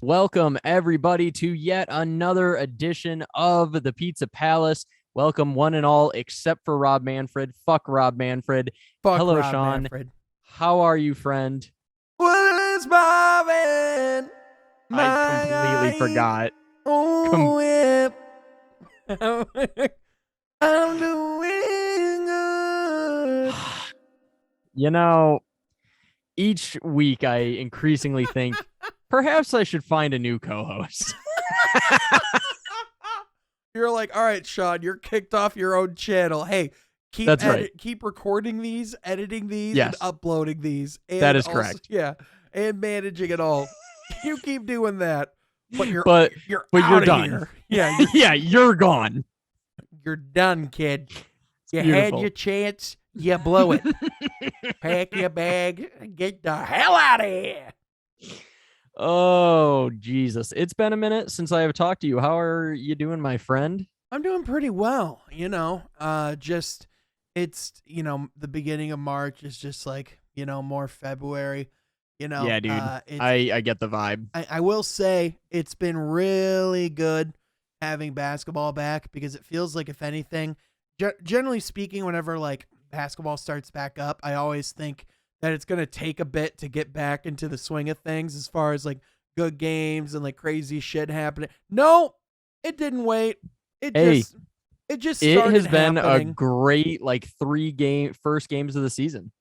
Welcome, everybody, to yet another edition of the Pizza Palace. Welcome, one and all, except for Rob Manfred. Fuck Rob Manfred. Fuck Hello, Rob Sean. Manfred. How are you, friend? What is bobbing? I completely forgot. Oh, yeah. I'm doing good. You know, each week I increasingly think perhaps I should find a new co-host. You're like, all right, Sean, you're kicked off your own channel. Hey, That's right. Keep recording these, editing these, Yes. and uploading these. And That is also, correct. Yeah, and managing it all. You keep doing that, but you're But you're done. Here. Yeah, You're gone. You're done, kid. You beautiful. had your chance. You blew it. Pack your bag and get the hell out of here. Oh, Jesus. It's been a minute since I have talked to you. How are you doing, my friend? I'm doing pretty well, just it's, the beginning of March is just like, more February, Yeah, dude. I get the vibe. I will say it's been really good having basketball back because it feels like, if anything, generally speaking, whenever like basketball starts back up, I always think that it's going to take a bit to get back into the swing of things as far as like good games and like crazy shit happening. No, it didn't wait. It just started has been happening. a great like first games of the season.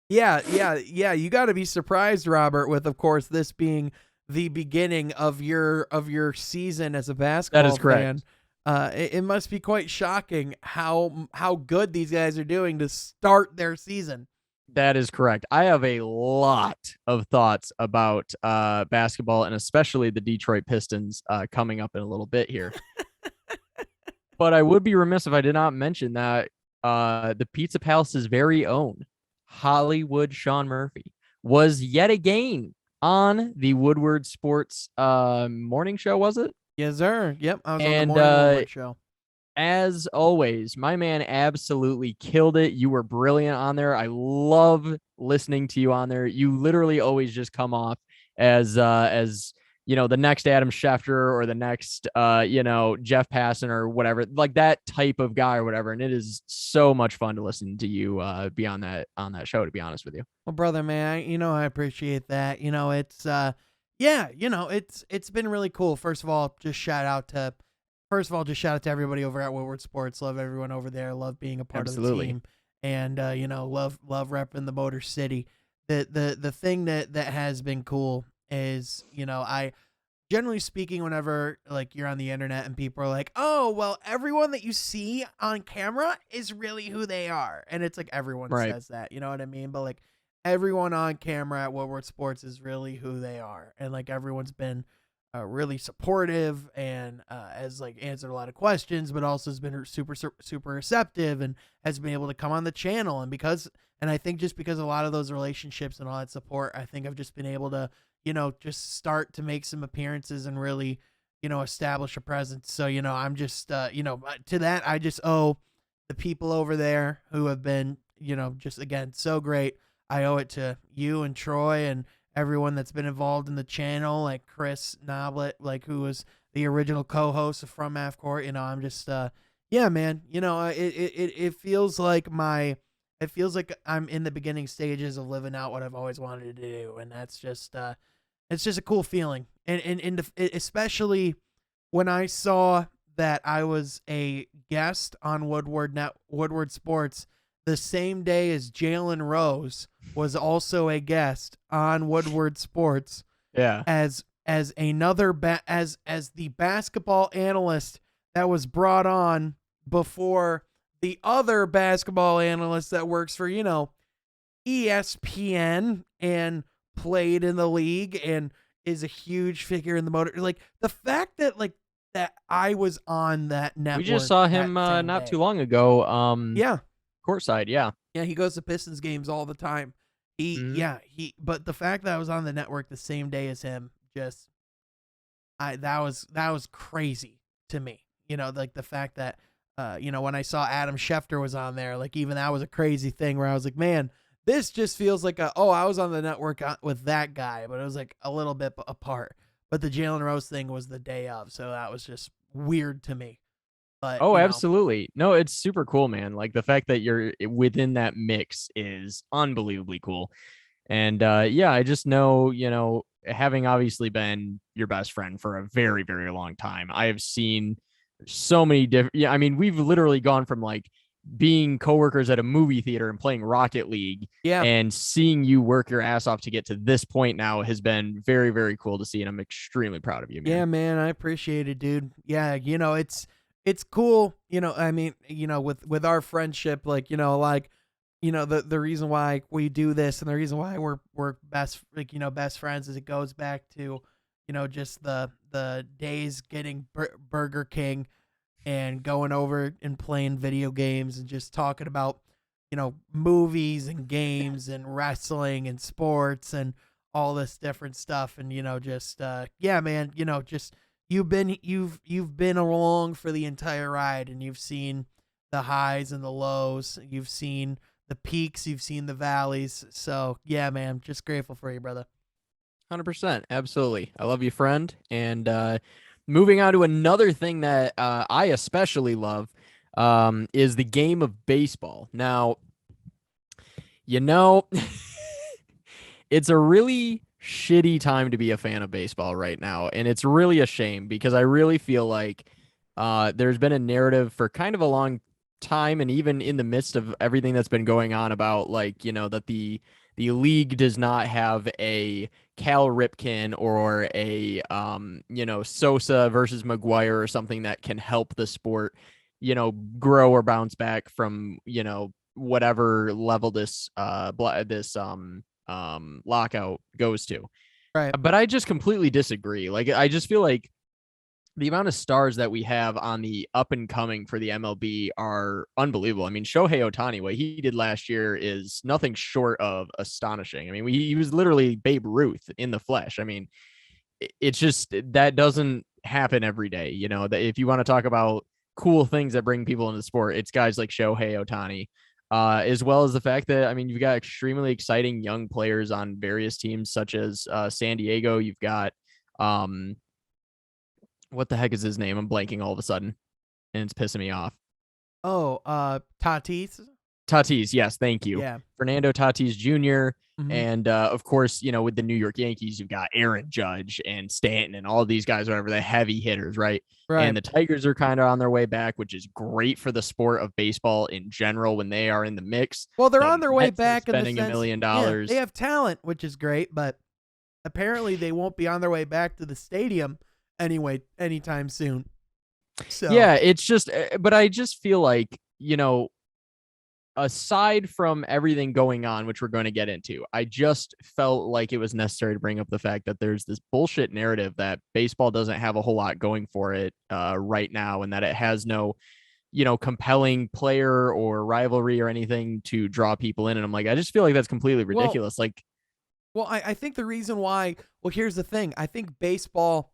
Yeah. You got to be surprised, Robert, with, of course, this being the beginning of your season as a basketball That is correct. fan. It must be quite shocking how good these guys are doing to start their season. That is correct. I have a lot of thoughts about basketball and especially the Detroit Pistons coming up in a little bit here. But I would be remiss if I did not mention that the Pizza Palace's very own Hollywood Sean Murphy was yet again on the Woodward Sports morning show, was it? Yes, sir. Yep, I was on the morning Woodward show. As always, my man absolutely killed it. You were brilliant on there. I love listening to you on there. You literally always just come off as the next Adam Schefter or the next Jeff Passan or whatever, like that type of guy or whatever. And it is so much fun to listen to you be on that show, to be honest with you. Well, brother, man, I appreciate that. It's been really cool. First of all, just shout out to everybody over at Woodward Sports. Love everyone over there. Love being a part Absolutely. of the team. And love repping the Motor City. The thing that has been cool is, I generally speaking, whenever like you're on the internet and people are like, oh, well, everyone that you see on camera is really who they are. And it's like everyone says that, you know what I mean? But like everyone on camera at Woodward Sports is really who they are. And like everyone's been really supportive and has like answered a lot of questions, but also has been super receptive and has been able to come on the channel. And I think just because of a lot of those relationships and all that support, I think I've just been able to, just start to make some appearances and really, establish a presence. So, I'm just, to that, I just owe the people over there who have been, just again, so great. I owe it to you and Troy and everyone that's been involved in the channel, like Chris Noblet, like who was the original co-host of From Half Court. I'm just, yeah, man, it feels like I'm in the beginning stages of living out what I've always wanted to do. And that's just, it's just a cool feeling. And especially when I saw that I was a guest on Woodward Sports the same day as Jalen Rose was also a guest on Woodward Sports. Yeah. As another as the basketball analyst that was brought on before the other basketball analyst that works for, ESPN and played in the league and is a huge figure in the motor. Like the fact that like that I was on that network. We just saw him not too long ago. Yeah. Courtside. Yeah. Yeah. He goes to Pistons games all the time. But the fact that I was on the network the same day as him, that was crazy to me. Like the fact that, when I saw Adam Schefter was on there, like even that was a crazy thing where I was like, man, This just feels like I was on the network with that guy, but it was like a little bit apart. But the Jalen Rose thing was the day of, so that was just weird to me. But Oh, absolutely. No, it's super cool, man. Like the fact that you're within that mix is unbelievably cool. And yeah, I just know, having obviously been your best friend for a very, very long time, I have seen so many different. Yeah, I mean, we've literally gone from like being coworkers at a movie theater and playing Rocket League, yeah, and seeing you work your ass off to get to this point now has been very, very cool to see. And I'm extremely proud of you, man. yeah, man, I appreciate it, dude. Yeah, it's cool. I mean, with our friendship, like the reason why we do this and the reason why we're best best friends is it goes back to just the days getting Burger King and going over and playing video games and just talking about movies and games and wrestling and sports and all this different stuff. And just yeah, man, just you've been along for the entire ride, and you've seen the highs and the lows, you've seen the peaks, you've seen the valleys. So yeah, man, just grateful for you, brother. 100%. Absolutely. I love you, friend. And moving on to another thing that I especially love is the game of baseball. Now, you know, it's a really shitty time to be a fan of baseball right now. And it's really a shame because I really feel like there's been a narrative for kind of a long time, and even in the midst of everything that's been going on about like, that the league does not have a Cal Ripken or a Sosa versus McGuire or something that can help the sport, grow or bounce back from, whatever level this lockout goes to. Right. But I just completely disagree. Like I just feel like the amount of stars that we have on the up and coming for the MLB are unbelievable. I mean, Shohei Ohtani, what he did last year is nothing short of astonishing. I mean, he was literally Babe Ruth in the flesh. I mean, it's just that doesn't happen every day. That if you want to talk about cool things that bring people into the sport, it's guys like Shohei Ohtani. As well as the fact that, I mean, you've got extremely exciting young players on various teams, such as San Diego. You've got, what the heck is his name? I'm blanking all of a sudden, and it's pissing me off. Oh, Tatis. Tatis, yes, thank you. Yeah. Fernando Tatis Jr. Mm-hmm. And of course, with the New York Yankees, you've got Aaron Judge and Stanton and all these guys, whatever, the heavy hitters, right? Right. And the Tigers are kind of on their way back, which is great for the sport of baseball in general when they are in the mix. Well, they're The on their way Mets are back in the spending sense, $1 million. yeah, they have talent, which is great, but apparently they won't be on their way back to the stadium anyway anytime soon. So yeah, it's just, but I just feel like, aside from everything going on, which we're going to get into, I just felt like it was necessary to bring up the fact that there's this bullshit narrative that baseball doesn't have a whole lot going for it right now, and that it has no, compelling player or rivalry or anything to draw people in. And I'm like, I just feel like that's completely ridiculous. Well, I think the reason why, well, here's the thing. I think baseball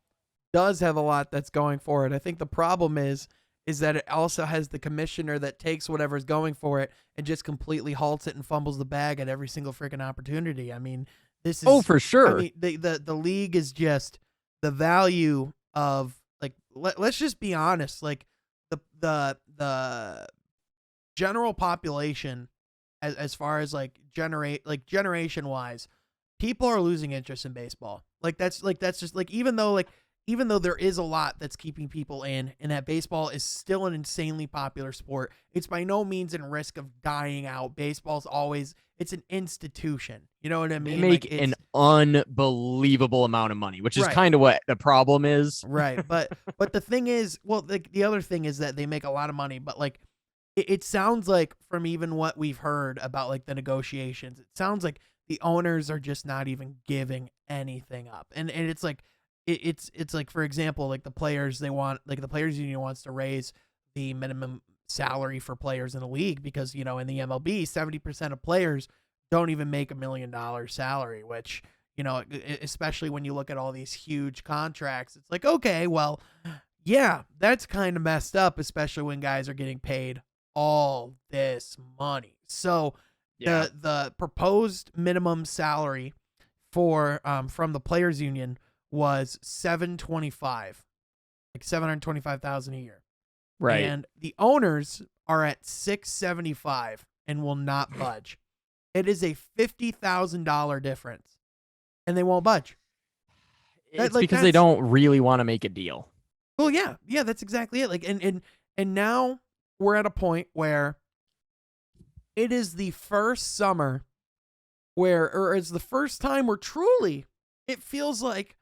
does have a lot that's going for it. I think the problem is that it also has the commissioner that takes whatever's going for it and just completely halts it and fumbles the bag at every single freaking opportunity. I mean, this is, oh, for sure. I mean, the league is just the value of, like, let's just be honest, like the general population as far as like generation wise, people are losing interest in baseball. That's just like, even though there is a lot that's keeping people in, and that baseball is still an insanely popular sport, it's by no means in risk of dying out. Baseball's always, it's an institution. You know what I mean? They make an unbelievable amount of money, which is right. kind of what the problem is. Right. But the thing is, well, the other thing is that they make a lot of money, but like, it sounds like, from even what we've heard about like the negotiations, it sounds like the owners are just not even giving anything up. And it's like, it's like, for example, like the players union wants to raise the minimum salary for players in the league because, in the MLB, 70% of players don't even make $1 million salary, which, especially when you look at all these huge contracts, it's like, okay, well, yeah, that's kind of messed up, especially when guys are getting paid all this money. So Yeah. The proposed minimum salary for from the players union was 725, like 725,000 a year, Right. and the owners are at 675 and will not budge. It is a $50,000 difference, and they won't budge. It's because they don't really want to make a deal. Well, yeah, that's exactly it. Like, and now we're at a point where it is the first summer where, or it's the first time where truly it feels like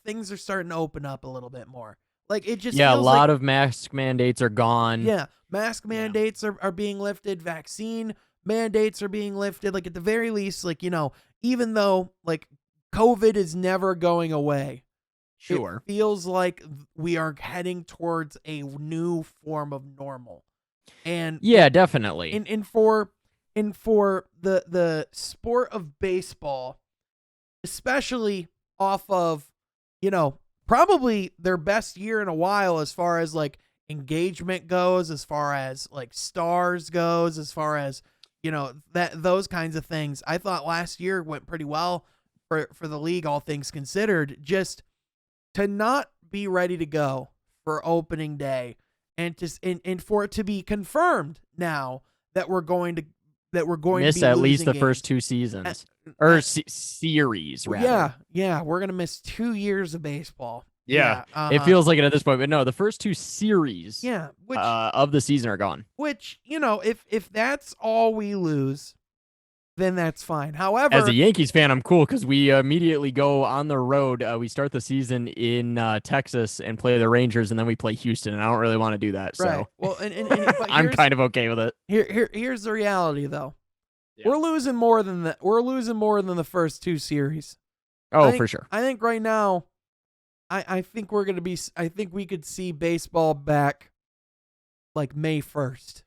things are starting to open up a little bit more. Like it just Yeah, a feels lot like, of mask mandates are gone. yeah, mask mandates are being lifted, vaccine mandates are being lifted. Like at the very least, like, even though like COVID is never going away, Sure. it feels like we are heading towards a new form of normal. And Yeah, definitely. for the sport of baseball, especially off of, probably their best year in a while as far as like engagement goes, as far as like stars goes, as far as, those kinds of things. I thought last year went pretty well for the league, all things considered. Just to not be ready to go for opening day, and for it to be confirmed now that we're going to Miss be at least losing the games. first two seasons. Or series, rather. Yeah, we're gonna miss 2 years of baseball. Yeah. Yeah, It feels like it at this point, but no, the first two series yeah. of the season are gone. Which if that's all we lose, then that's fine. As However, a Yankees fan, I'm cool because we immediately go on the road. We start the season in Texas and play the Rangers, and then we play Houston, and I don't really want to do that. right. So Well, but I'm kind of okay with it. here's the reality though. Yeah. We're losing more than that. We're losing more than the first two series. Oh, for sure. I think right now, I think we're gonna be. I think we could see baseball back like May 1st.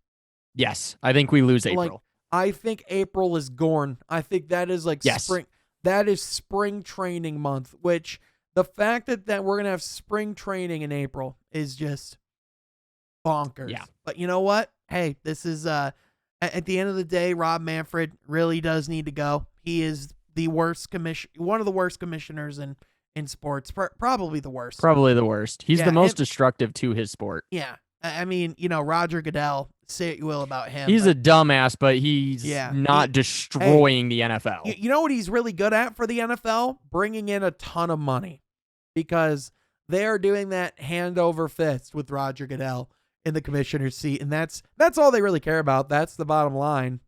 Yes, I think we lose April. Like, I think April is gone. I think that is like spring. That is spring training month. Which the fact that we're gonna have spring training in April is just bonkers. Yeah. But you know what? Hey, this is at the end of the day, Rob Manfred really does need to go. He is the worst one of the worst commissioners in sports, probably the worst. Probably the worst. He's Yeah, the most destructive to his sport. Yeah, I mean, Roger Goodell. Say what you will about him. He's a dumbass, but he's not destroying the NFL. You know what he's really good at for the NFL? Bringing in a ton of money, because they are doing that hand over fist with Roger Goodell in the commissioner's seat, and that's all they really care about. That's the bottom line.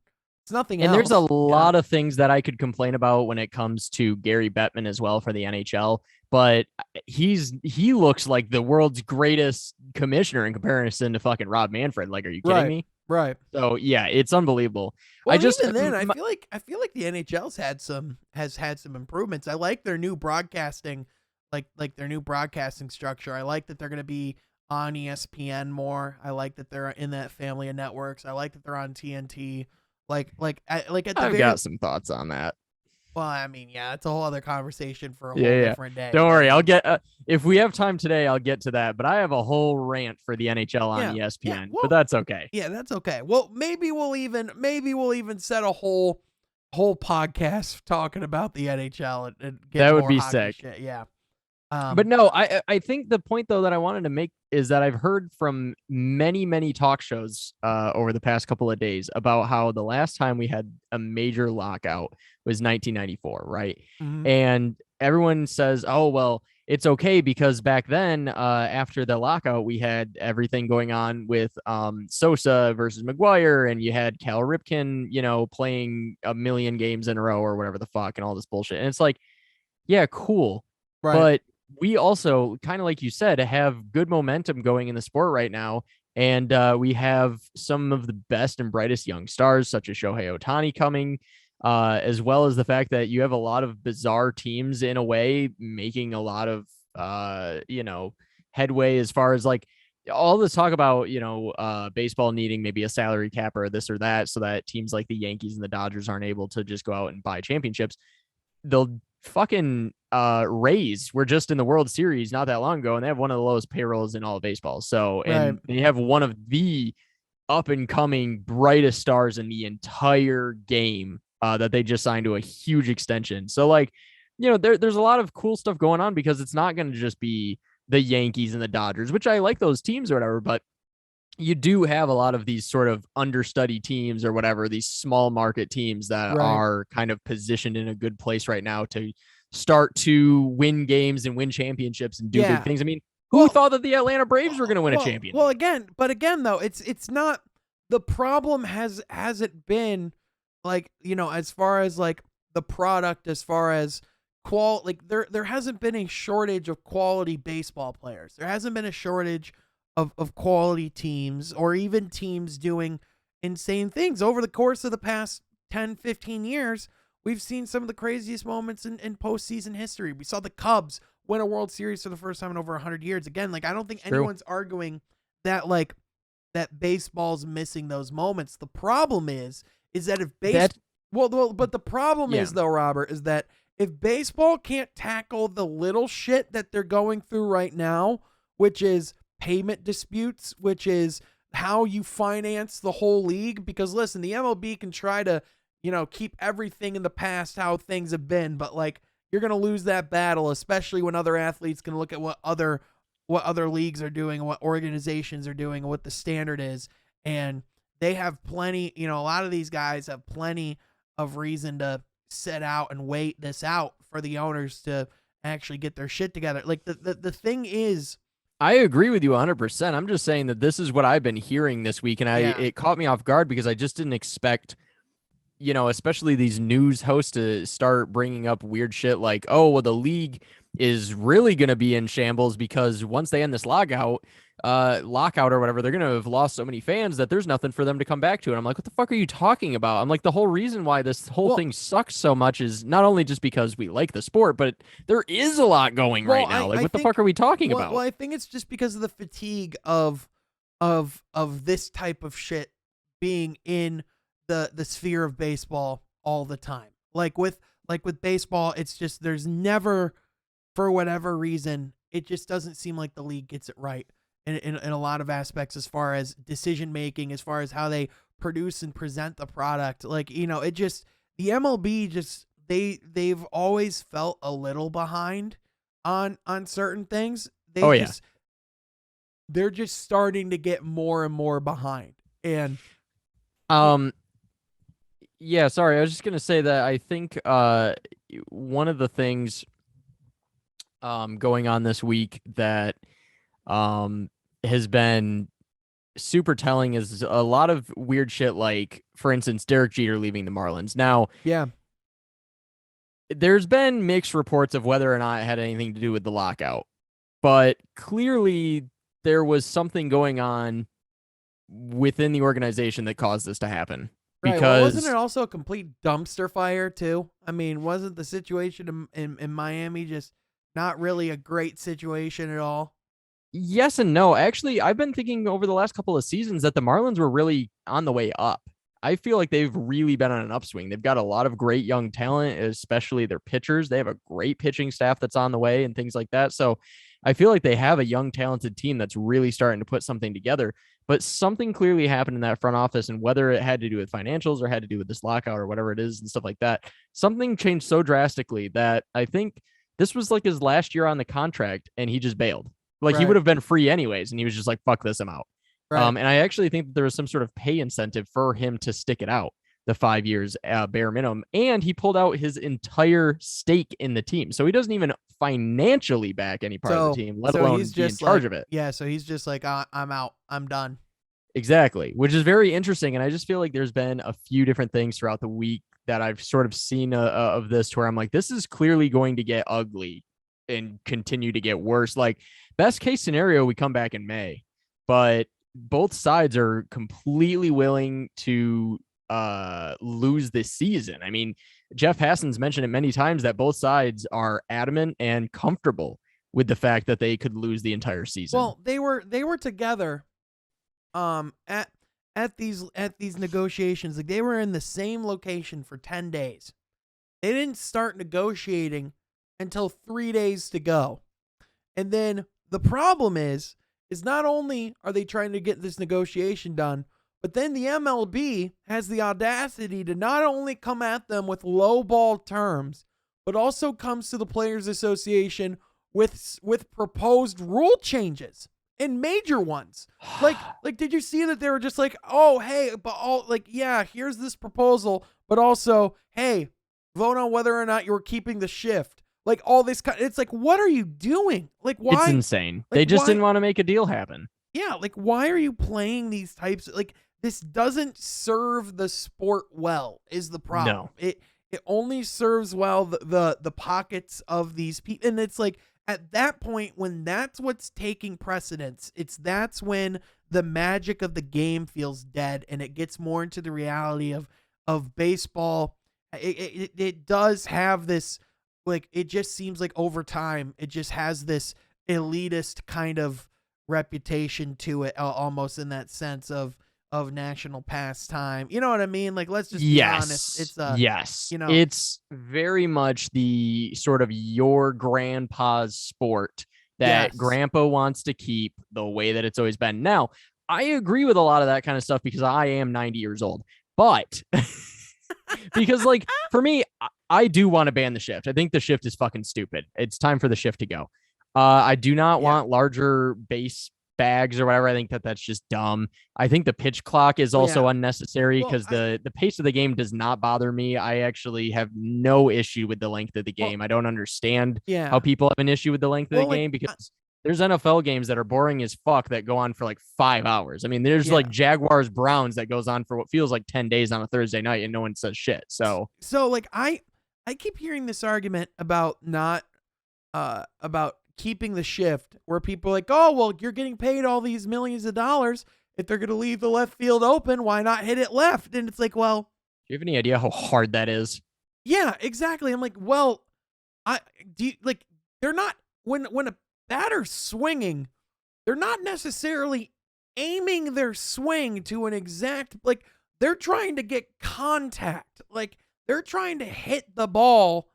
It's nothing else. And there's a lot of things that I could complain about when it comes to Gary Bettman as well for the NHL, but he looks like the world's greatest commissioner in comparison to fucking Rob Manfred. Like, are you kidding me? Right. So yeah, it's unbelievable. Well, even then, I feel like the NHL's has had some improvements. I like their new broadcasting, like their new broadcasting structure. I like that they're going to be on ESPN more. I like that they're in that family of networks. I like that they're on TNT. I've got some thoughts on that. Well, I mean, yeah, it's a whole other conversation for a whole different day. Don't worry, I'll get if we have time today, I'll get to that. But I have a whole rant for the NHL on ESPN, but that's okay. Yeah, that's okay. Well, maybe we'll even set a whole podcast talking about the NHL and get that would more be hockey sick. Shit. Yeah. But no, I think the point though that I wanted to make is that I've heard from many talk shows over the past couple of days about how the last time we had a major lockout was 1994, right? Mm-hmm. And everyone says, oh, well, it's okay because back then, after the lockout, we had everything going on with Sosa versus McGuire, and you had Cal Ripken, playing a million games in a row or whatever the fuck and all this bullshit. And it's like, yeah, cool. Right. But we also, kind of like you said, have good momentum going in the sport right now. And we have some of the best and brightest young stars, such as Shohei Ohtani coming, as well as the fact that you have a lot of bizarre teams in a way making a lot of, headway as far as like all this talk about, baseball needing maybe a salary cap or this or that so that teams like the Yankees and the Dodgers aren't able to just go out and buy championships. They'll fucking Rays were just in the World Series not that long ago, and they have one of the lowest payrolls in all of baseball. So, and they have one of the up and coming brightest stars in the entire game that they just signed to a huge extension. So like, there's a lot of cool stuff going on because it's not going to just be the Yankees and the Dodgers, which I like those teams or whatever, but you do have a lot of these sort of understudy teams or whatever, these small market teams that Right. are kind of positioned in a good place right now to start to win games and win championships and do big Yeah. things. I mean, who Well, thought that the Atlanta Braves were going to win a well, championship? again though, it's not the problem hasn't been like, as far as like the product, as far as like there hasn't been a shortage of quality baseball players. There hasn't been a shortage of quality teams or even teams doing insane things over the course of the past 10, 15 years. We've seen some of the craziest moments in postseason history. We saw the Cubs win a World Series for the first time in over 100 years. Again, like I don't think anyone's arguing that like that baseball's missing those moments. The problem is that if but the problem Yeah. is though, Robert, is that if baseball can't tackle the little shit that they're going through right now, which is payment disputes, which is how you finance the whole league, because listen, the MLB can try to, keep everything in the past how things have been, but like you're going to lose that battle, especially when other athletes can look at what other leagues are doing, what organizations are doing, and what the standard is. And they have plenty, a lot of these guys have plenty of reason to sit out and wait this out for the owners to actually get their shit together. Like the thing is, I agree with you 100%. I'm just saying that this is what I've been hearing this week, and it caught me off guard because I just didn't expect, especially these news hosts to start bringing up weird shit like, oh, well, the league is really going to be in shambles because once they end this lockout or whatever, they're going to have lost so many fans that there's nothing for them to come back to. And I'm like, what the fuck are you talking about? I'm like, the whole reason why this whole thing sucks so much is not only just because we like the sport, but there is a lot going right now. Like, what the fuck are we talking about? Well, I think it's just because of the fatigue of this type of shit being in the sphere of baseball all the time. Like with baseball, it's just there's never, for whatever reason, it just doesn't seem like the league gets it right in a lot of aspects as far as decision making, as far as how they produce and present the product. Like, it just, the MLB just, they've always felt a little behind on certain things. They're just starting to get more and more behind. And yeah, sorry, I was just gonna say that I think one of the things going on this week that has been super telling is a lot of weird shit, like, for instance, Derek Jeter leaving the Marlins. Now, yeah, there's been mixed reports of whether or not it had anything to do with the lockout, but clearly there was something going on within the organization that caused this to happen. right. Because Well, wasn't it also a complete dumpster fire too? I mean, wasn't the situation in Miami just not really a great situation at all? yes and no. Actually, I've been thinking over the last couple of seasons that the Marlins were really on the way up. I feel like they've really been on an upswing. They've got a lot of great young talent, especially their pitchers. They have a great pitching staff that's on the way and things like that. So I feel like they have a young, talented team that's really starting to put something together. But something clearly happened in that front office, and whether it had to do with financials or had to do with this lockout or whatever it is and stuff like that, something changed so drastically that I think this was like his last year on the contract, and he just bailed. Like, he would have been free anyways, and he was just like, fuck this, I'm out. Right. And I actually think that there was some sort of pay incentive for him to stick it out, the 5 years bare minimum. And he pulled out his entire stake in the team. So he doesn't even financially back any part of the team, let alone be in charge of it. Yeah, so he's just like, I'm out. I'm done. Exactly, which is very interesting. And I just feel like there's been a few different things throughout the week that I've sort of seen of this to where I'm like, this is clearly going to get ugly and continue to get worse. Like, best case scenario, we come back in May, but both sides are completely willing to lose this season. I mean, Jeff Passan's mentioned it many times that both sides are adamant and comfortable with the fact that they could lose the entire season. Well, they were together at these negotiations. Like, they were in the same location for 10 days. They didn't start negotiating until 3 days to go. And then the problem is not only are they trying to get this negotiation done, But then the MLB has the audacity to not only come at them with low ball terms, but also comes to the Players Association with proposed rule changes and major ones. Like, did you see that they were just like, oh, hey, but all like, yeah, here's this proposal, but also, hey, vote on whether or not you're keeping the shift. Like all this, it's like, what are you doing? Like, why? It's insane. Like, They just why? didn't want to make a deal happen. Yeah, like why are you playing these types of, like this doesn't serve the sport well is the problem. No. It only serves well the pockets of these people, and it's like at that point when that's what's taking precedence, that's when the magic of the game feels dead and it gets more into the reality of baseball. It does have this, like, it just seems like over time it just has this elitist kind of reputation to it, almost in that sense of national pastime. You know what I mean? Like, let's just be honest. It's yes. you know, It's very much the sort of your grandpa's sport that yes. grandpa wants to keep the way that it's always been. Now, I agree with a lot of that kind of stuff because I am 90 years old, but because like for me, I do want to ban the shift. I think the shift is fucking stupid. It's time for the shift to go. I do not want larger base bags or whatever. I think that's just dumb. I think the pitch clock is also unnecessary because the pace of the game does not bother me. I actually have no issue with the length of the game. I don't understand how people have an issue with the length of the game because there's NFL games that are boring as fuck that go on for like 5 hours. I mean, there's like Jaguars Browns that goes on for what feels like 10 days on a Thursday night and no one says shit. So like I keep hearing this argument about not about keeping the shift where people are like, oh, well, you're getting paid all these millions of dollars. If they're going to leave the left field open, why not hit it left? And it's like, well, do you have any idea how hard that is? Yeah, exactly. I'm like, well, they're not, when a batter's swinging, they're not necessarily aiming their swing to an exact, like, they're trying to get contact. Like, they're trying to hit the ball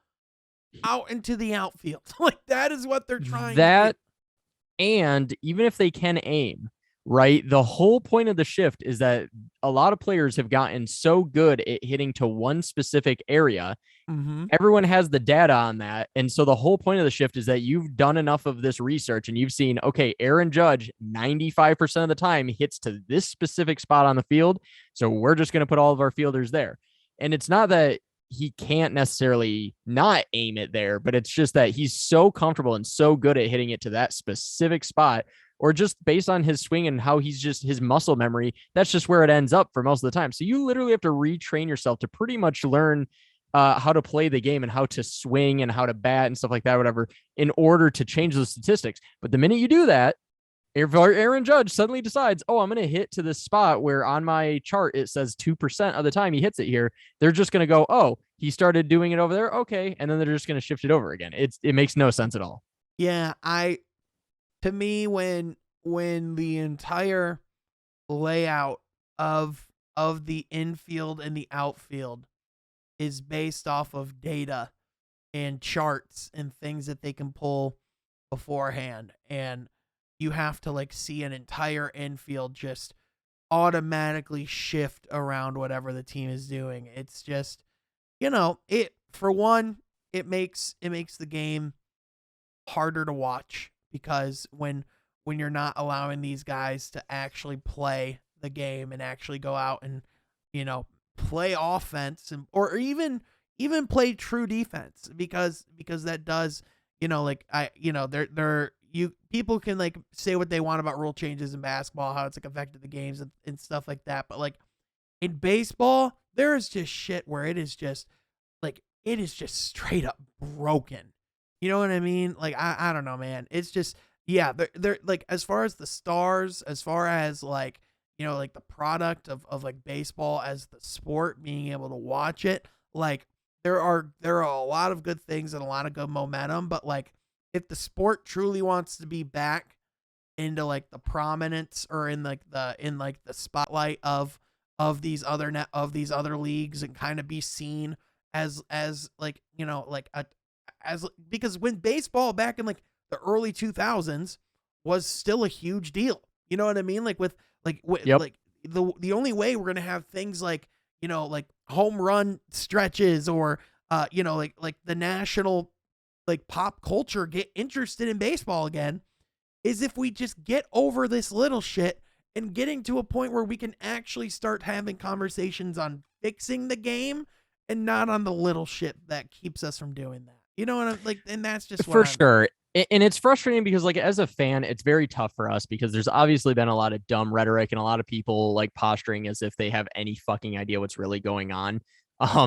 out into the outfield. Like, that is what they're trying to do. And even if they can aim, right, the whole point of the shift is that a lot of players have gotten so good at hitting to one specific area. Mm-hmm. Everyone has the data on that. And so the whole point of the shift is that you've done enough of this research and you've seen, okay, Aaron Judge 95% of the time hits to this specific spot on the field. So we're just going to put all of our fielders there. And it's not that he can't necessarily not aim it there, but it's just that he's so comfortable and so good at hitting it to that specific spot, or just based on his swing and how he's just his muscle memory, that's just where it ends up for most of the time. So you literally have to retrain yourself to pretty much learn how to play the game and how to swing and how to bat and stuff like that, whatever, in order to change those statistics. But the minute you do that, if Aaron Judge suddenly decides, oh, I'm going to hit to this spot where on my chart it says 2% of the time he hits it here, they're just going to go, oh, he started doing it over there. Okay. And then they're just going to shift it over again. It makes no sense at all. Yeah. To me, when the entire layout of the infield and the outfield is based off of data and charts and things that they can pull beforehand, and you have to like see an entire infield just automatically shift around whatever the team is doing. It's just, it, for one, it makes the game harder to watch because when you're not allowing these guys to actually play the game and actually go out and, play offense or even play true defense because that does, people can like say what they want about rule changes in basketball, how it's like affected the games and stuff like that. But like in baseball, there is just shit where it is just straight up broken. You know what I mean? Like, I don't know, man. It's just, yeah, they're like, as far as the stars, as far as like, like the product of like baseball as the sport, being able to watch it, like there are a lot of good things and a lot of good momentum, but like if the sport truly wants to be back into like the prominence or in the spotlight of these other leagues and kind of be seen as like, because when baseball back in like the early 2000s was still a huge deal, you know what I mean? Like with Yep. like the only way we're gonna have things like, like home run stretches, or like the national, like, pop culture get interested in baseball again, is if we just get over this little shit and getting to a point where we can actually start having conversations on fixing the game and not on the little shit that keeps us from doing that. You know what I'm like? And that's just For where I'm at. sure. And it's frustrating because, like, as a fan, it's very tough for us because there's obviously been a lot of dumb rhetoric and a lot of people like posturing as if they have any fucking idea what's really going on.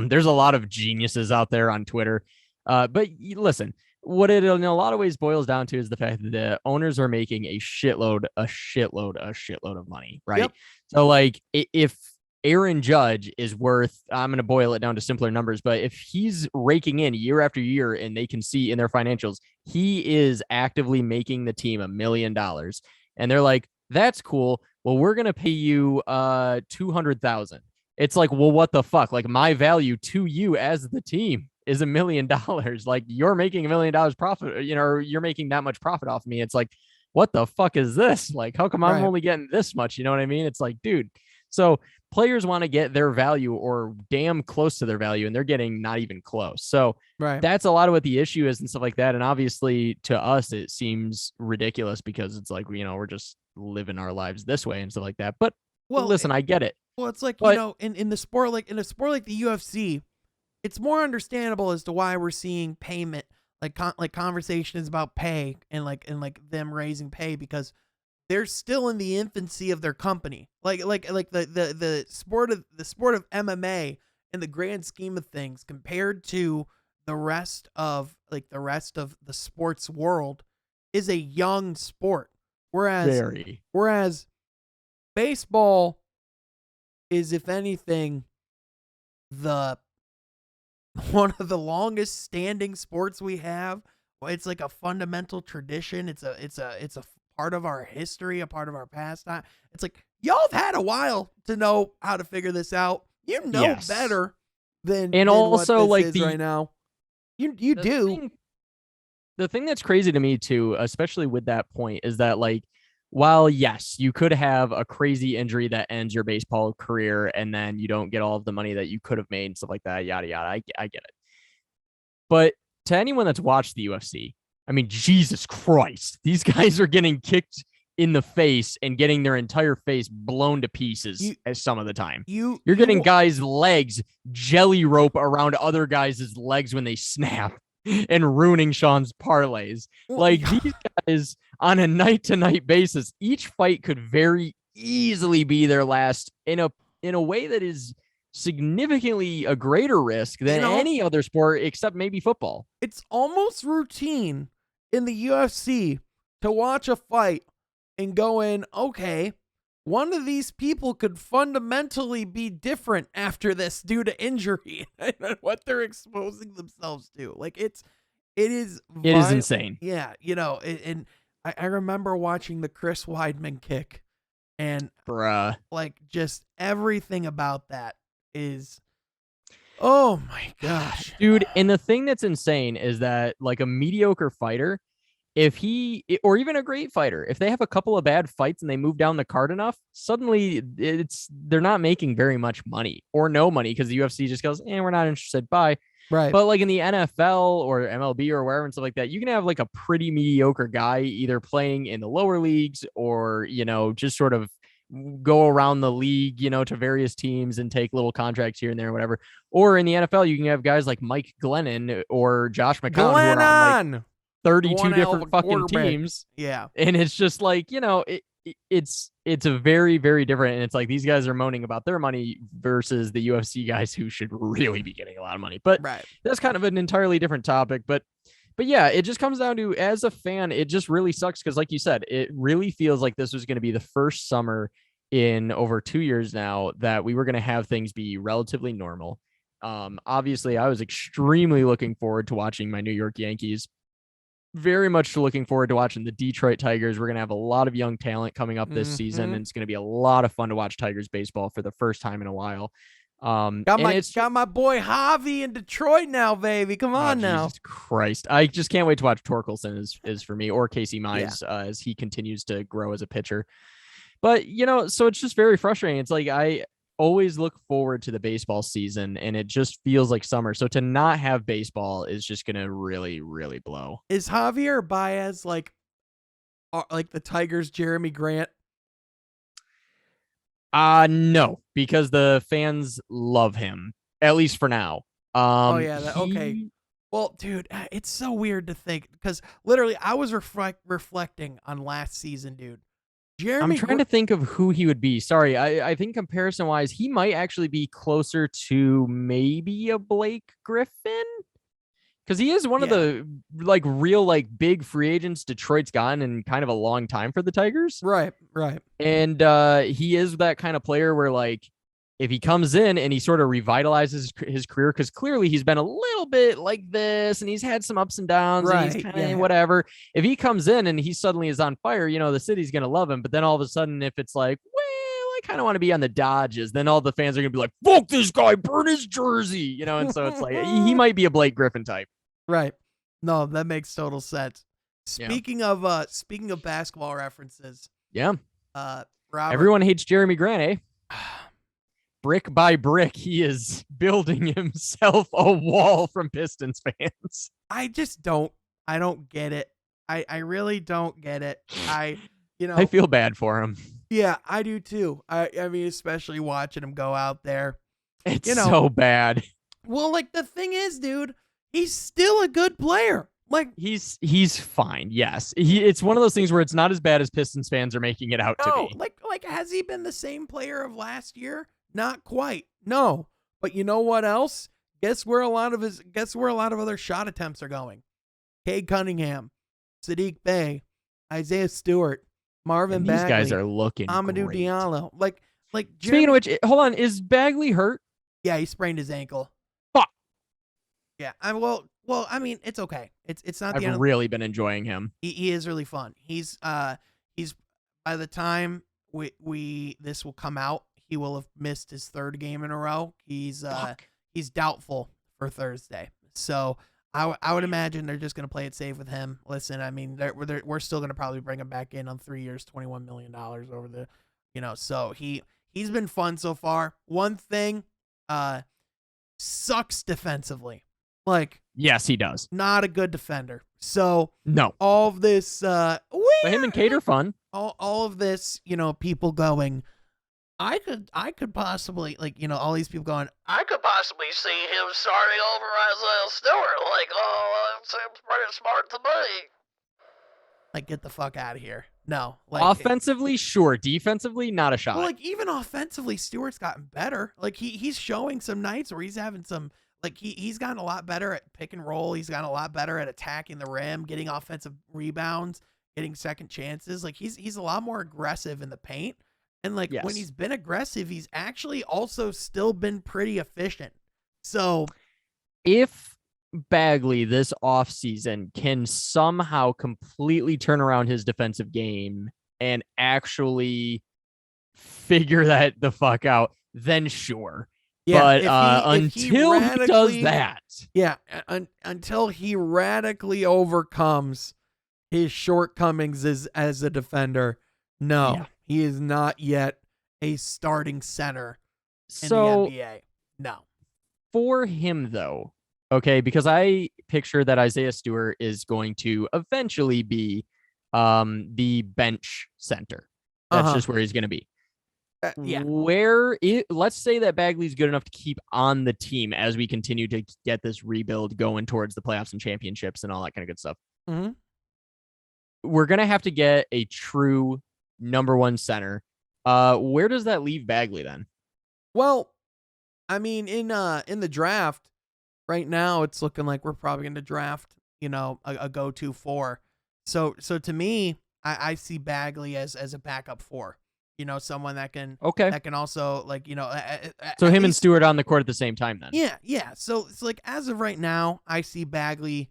There's a lot of geniuses out there on Twitter. But listen, what it in a lot of ways boils down to is the fact that the owners are making a shitload of money, right? Yep. So, like, if Aaron Judge is worth, I'm going to boil it down to simpler numbers, but if he's raking in year after year and they can see in their financials, he is actively making the team $1 million. And they're like, that's cool. Well, we're going to pay you $200,000. It's like, well, what the fuck? Like, my value to you as the team is $1 million. Like, you're making $1 million profit, or you're making that much profit off of me. It's like, what the fuck is this? Like, how come I'm only getting this much? You know what I mean? It's like, dude. So players want to get their value or damn close to their value, and they're getting not even close. So that's a lot of what the issue is and stuff like that. And obviously to us, it seems ridiculous because it's like, we're just living our lives this way and stuff like that. But listen, I get it. Well, it's like, in the sport, like in a sport like the UFC, it's more understandable as to why we're seeing payment, like conversations about pay and like them raising pay, because they're still in the infancy of their company. Like the sport of MMA in the grand scheme of things, compared to the rest of the sports world, is a young sport. Whereas baseball is, if anything, the one of the longest standing sports we have. It's like a fundamental tradition. It's a part of our history, a part of our pastime. It's like, y'all have had a while to know how to figure this out. Better than also what like is right now. You do. The thing that's crazy to me too, especially with that point, is that, like, while yes, you could have a crazy injury that ends your baseball career and then you don't get all of the money that you could have made and stuff like that, yada yada. I get it. But to anyone that's watched the UFC, I mean, Jesus Christ, these guys are getting kicked in the face and getting their entire face blown to pieces as some of the time. You're getting guys' legs jelly rope around other guys' legs when they snap and ruining Sean's parlays. Like, these guys on a night-to-night basis, each fight could very easily be their last in a way that is significantly a greater risk than any other sport except maybe football. It's almost routine in the UFC to watch a fight and go in, okay, one of these people could fundamentally be different after this due to injury and what they're exposing themselves to. Like, it is insane. Yeah. And I remember watching the Chris Weidman kick, and like, just everything about that is, oh my gosh, dude. And the thing that's insane is that, like, a mediocre fighter, or even a great fighter, if they have a couple of bad fights and they move down the card enough, suddenly they're not making very much money or no money, because the UFC just goes, we're not interested. Bye. Right. But like in the NFL or MLB or wherever and stuff like that, you can have like a pretty mediocre guy either playing in the lower leagues or, just sort of go around the league, to various teams and take little contracts here and there or whatever. Or in the NFL, you can have guys like Mike Glennon or Josh McCown who are on like 32 different fucking teams. Yeah. And it's just like, it's a very, very different. And it's like, these guys are moaning about their money versus the UFC guys who should really be getting a lot of money. But that's kind of an entirely different topic. But yeah, it just comes down to, as a fan, it just really sucks. Cause like you said, it really feels like this was going to be the first summer in over 2 years now that we were going to have things be relatively normal. Obviously I was extremely looking forward to watching my New York Yankees. Very much looking forward to watching the Detroit Tigers. We're going to have a lot of young talent coming up this season, and it's going to be a lot of fun to watch Tigers baseball for the first time in a while. Got my boy Javi in Detroit now, baby. Come on now. Jesus Christ. I just can't wait to watch Torkelson is for me, or Casey Mize as he continues to grow as a pitcher. But, so it's just very frustrating. It's like I always look forward to the baseball season and it just feels like summer. So to not have baseball is just going to really, really blow. Is Javier Baez like the Tigers' Jeremy Grant? No, because the fans love him, at least for now. Oh yeah, okay. Well, dude, it's so weird to think because literally I was reflecting on last season, dude. I'm trying to think of who he would be. Sorry, I think comparison wise, he might actually be closer to maybe a Blake Griffin. Because he is one of the real big free agents Detroit's gotten in kind of a long time for the Tigers. Right. And he is that kind of player where if he comes in and he sort of revitalizes his career, because clearly he's been a little bit like this and he's had some ups and downs and he's kind of whatever. If he comes in and he suddenly is on fire, the city's going to love him. But then all of a sudden, if it's like, well, I kind of want to be on the Dodgers, then all the fans are going to be like, fuck this guy, burn his jersey, and so it's like he might be a Blake Griffin type. Right. No, that makes total sense. Speaking of basketball references. Yeah. Robert, everyone hates Jeremy Grant, eh? Brick by brick, he is building himself a wall from Pistons fans. I don't get it. I really don't get it. I feel bad for him. Yeah, I do too. I mean, especially watching him go out there. It's so bad. Well, the thing is, dude, he's still a good player. He's fine. Yes. It's one of those things where it's not as bad as Pistons fans are making it out to be. Has he been the same player of last year? Not quite. No. But you know what else? Guess where a lot of other shot attempts are going? Cade Cunningham, Sadiq Bey, Isaiah Stewart, Marvin Bagley. These guys are looking Amadou great. Diallo. Speaking of which, hold on, is Bagley hurt? Yeah, he sprained his ankle. Fuck. Yeah. Well, I mean, it's okay. It's not the end. I've really been enjoying him. He is really fun. He's by the time this will come out, he will have missed his third game in a row. He's doubtful for Thursday. So I would imagine they're just going to play it safe with him. Listen, I mean, we're still going to probably bring him back in on 3 years, $21 million over the, so he's been fun so far. One thing, sucks defensively. Yes, he does. Not a good defender. So no, all of this, but him and Cade are fun. All of this, people going, I could possibly, all these people going, I could possibly see him starting over Isaiah Stewart. That seems pretty smart to me. Get the fuck out of here. No. Offensively, sure. Defensively, not a shot. Well, even offensively, Stewart's gotten better. He's showing some nights where he's having some, he's gotten a lot better at pick and roll. He's gotten a lot better at attacking the rim, getting offensive rebounds, getting second chances. He's a lot more aggressive in the paint. And when he's been aggressive, he's actually also still been pretty efficient. So if Bagley this offseason can somehow completely turn around his defensive game and actually figure that the fuck out, then sure. Yeah, but until he does that. Yeah, until he radically overcomes his shortcomings as a defender, no. Yeah. He is not yet a starting center in the NBA. No. For him, though, okay, because I picture that Isaiah Stewart is going to eventually be the bench center. That's just where he's going to be. Yeah. Let's say that Bagley's good enough to keep on the team as we continue to get this rebuild going towards the playoffs and championships and all that kind of good stuff. Mm-hmm. We're going to have to get a true number one center. Where does that leave Bagley then? Well, I mean, in the draft right now, it's looking like we're probably going to draft, a go-to 4. So to me, I see Bagley as a backup 4. Someone that can also so him and Stewart on the court at the same time then. Yeah. So it's as of right now, I see Bagley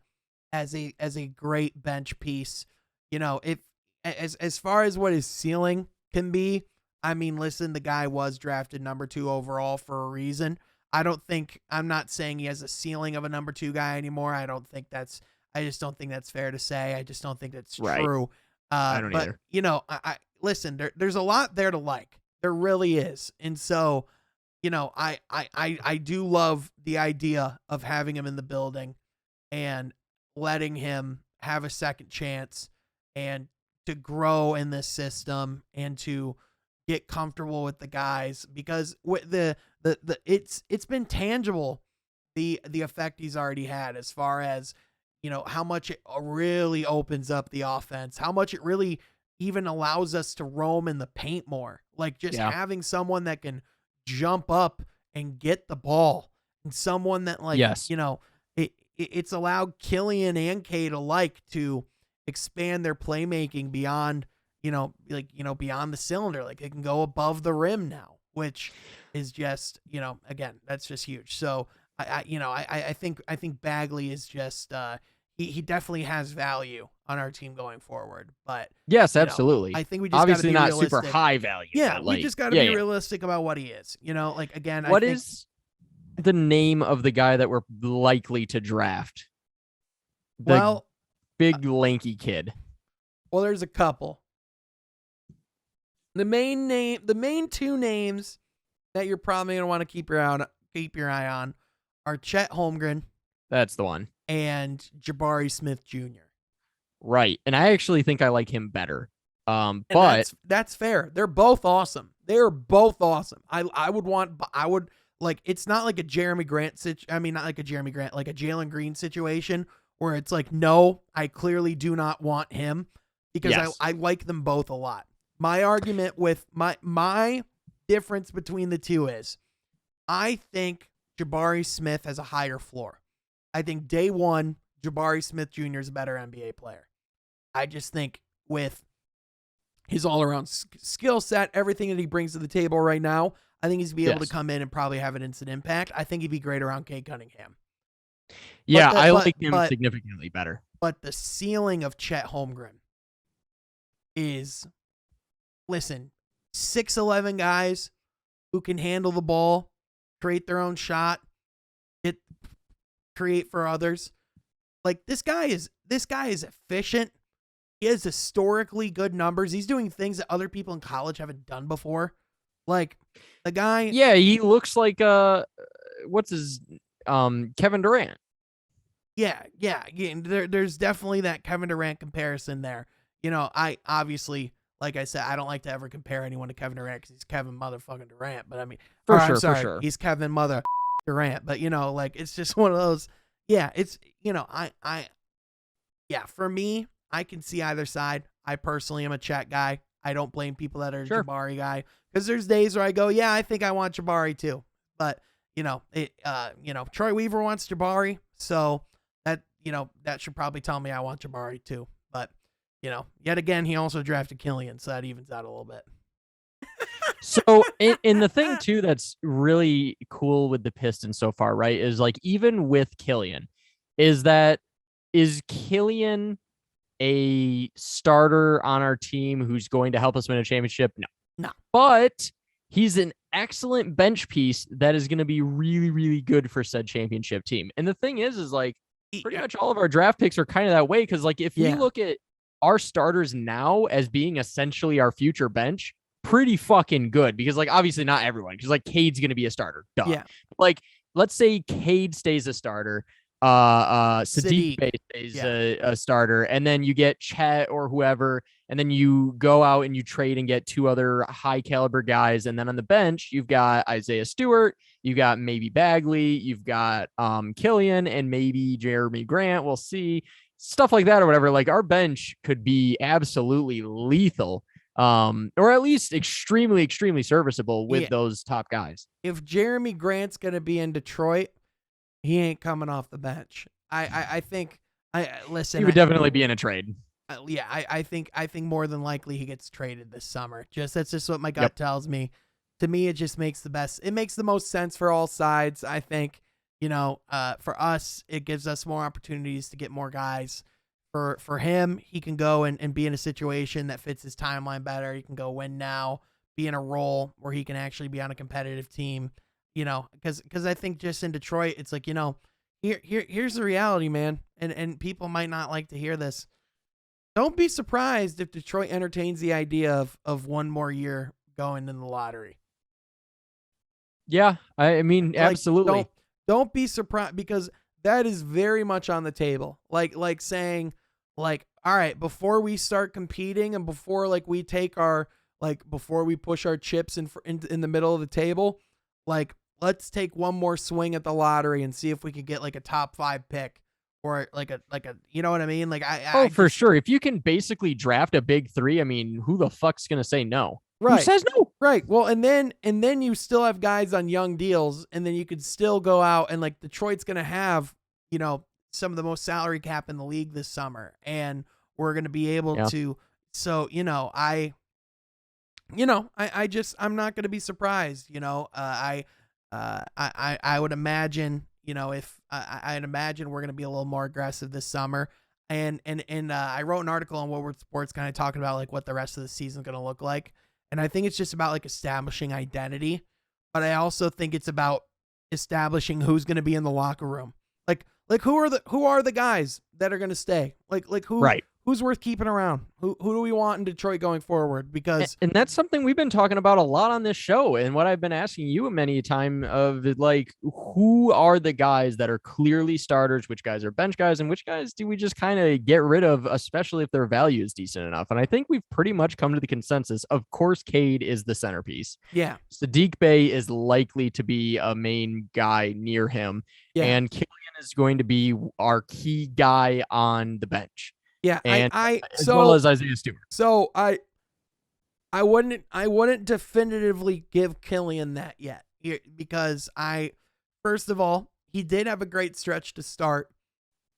as a great bench piece. If as far as what his ceiling can be, I mean, listen, the guy was drafted number 2 overall for a reason. I'm not saying he has a ceiling of a number 2 guy anymore. I just don't think that's fair to say. I just don't think that's true. I don't But either. I listen. There's a lot there to like. There really is, and so I do love the idea of having him in the building and letting him have a second chance and to grow in this system and to get comfortable with the guys because with it's been tangible the effect he's already had as far as how much it really opens up the offense, how much it really even allows us to roam in the paint more, like just Yeah. having someone that can jump up and get the ball and someone that Yes. it's allowed Killian and Cade alike to expand their playmaking beyond beyond the cylinder. Like they can go above the rim now, which is just again, that's just huge. So I think Bagley is just he definitely has value on our team going forward. But Yes, absolutely. I think we just got to Obviously be not realistic. super high value. Yeah, But we like, just got to yeah, be yeah. realistic about what he is. Like again, What I think is the name of the guy that we're likely to draft? The well, big lanky kid. well, there's a couple. The main two names that you're probably gonna want to keep your eye on are Chet Holmgren That's the one. and Jabari Smith Jr. Right. And I actually think I like him better. And But that's fair. They're both awesome. They're both awesome. I would like it's not like a Jeremy Grant not like a Jeremy Grant, like a Jalen Green situation where it's like, no, I clearly do not want him because yes. I like them both a lot. My argument with my difference between the two is I think Jabari Smith has a higher floor. I think day one, Jabari Smith Jr. is a better NBA player. I just think with his all-around skill set, everything that he brings to the table right now, I think he's be able to come in and probably have an instant impact. I think he'd be great around Cade Cunningham. Yeah, I like him significantly better. But the ceiling of Chet Holmgren is, listen, 6'11" guys who can handle the ball, create their own shot, create for others. Like this guy is efficient. He has historically good numbers. He's doing things that other people in college haven't done before. Like the guy. Yeah, he looks like what's his Kevin Durant. Yeah. There's definitely that Kevin Durant comparison there. I obviously, like I said, I don't like to ever compare anyone to Kevin Durant because he's Kevin motherfucking Durant. But I mean, For sure. He's Kevin mother Durant. But like it's just one of those. Yeah, it's for me, I can see either side. I personally am a Chet guy. I don't blame people that are a Jabari guy because there's days where I go, yeah, I think I want Jabari too. But Troy Weaver wants Jabari, so that should probably tell me I want Jabari too. But yet again, he also drafted Killian, so that evens out a little bit. So, in the thing too that's really cool with the Pistons so far, right, is like even with Killian, is Killian a starter on our team who's going to help us win a championship? No. But he's an excellent bench piece that is going to be really, really good for said championship team. And the thing is like pretty much all of our draft picks are kind of that way because like if you look at our starters now as being essentially our future bench, pretty fucking good because like obviously not everyone because like Cade's going to be a starter. Duh. Yeah. Like let's say Cade stays a starter. Sadiq stays a starter, and then you get Chet or whoever, and then you go out and you trade and get two other high caliber guys, and then on the bench you've got Isaiah Stewart, you've got maybe Bagley, you've got Killian, and maybe Jeremy Grant. We'll see stuff like that or whatever. Like our bench could be absolutely lethal. Or at least extremely, extremely serviceable with those top guys. If Jeremy Grant's gonna be in Detroit, he ain't coming off the bench. I think. Listen. He would definitely be in a trade. I think more than likely he gets traded this summer. That's just what my gut tells me. To me, it just makes the most sense for all sides. I think. For us, it gives us more opportunities to get more guys. For him, he can go and be in a situation that fits his timeline better. He can go win now, be in a role where he can actually be on a competitive team. Because I think just in Detroit, it's like, here's the reality, man. And people might not like to hear this. Don't be surprised if Detroit entertains the idea of one more year going in the lottery. Yeah, I mean, Like absolutely. don't be surprised, because that is very much on the table. Like saying, like, all right, before we start competing and before like we take our, like before we push our chips in the middle of the table, like let's take one more swing at the lottery and see if we could get like a top 5 pick, or like a you know what I mean? Like Oh, I for just, sure. If you can basically draft a big three, I mean, who the fuck's gonna say no? Who right. says no? Right. Well, and then you still have guys on young deals, and then you could still go out and like Detroit's going to have, some of the most salary cap in the league this summer, and we're going to be able Yeah. to. So I just, I'm not going to be surprised. I would imagine, if I'd imagine we're going to be a little more aggressive this summer. And I wrote an article on Woodward Sports, kind of talking about like what the rest of the season is going to look like. And I think it's just about like establishing identity, but I also think it's about establishing who's going to be in the locker room. Like who are the guys that are going to stay? Like Right. who's worth keeping around? Who do we want in Detroit going forward? Because And that's something we've been talking about a lot on this show. And what I've been asking you many a time of like, who are the guys that are clearly starters, which guys are bench guys, and which guys do we just kind of get rid of, especially if their value is decent enough? And I think we've pretty much come to the consensus. Of course, Cade is the centerpiece. yeah, Sadiq Bey is likely to be a main guy near him. yeah, And Killian is going to be our key guy on the bench. yeah. And as well So as Isaiah Stewart. so I wouldn't definitively give Killian that yet, because first of all, he did have a great stretch to start,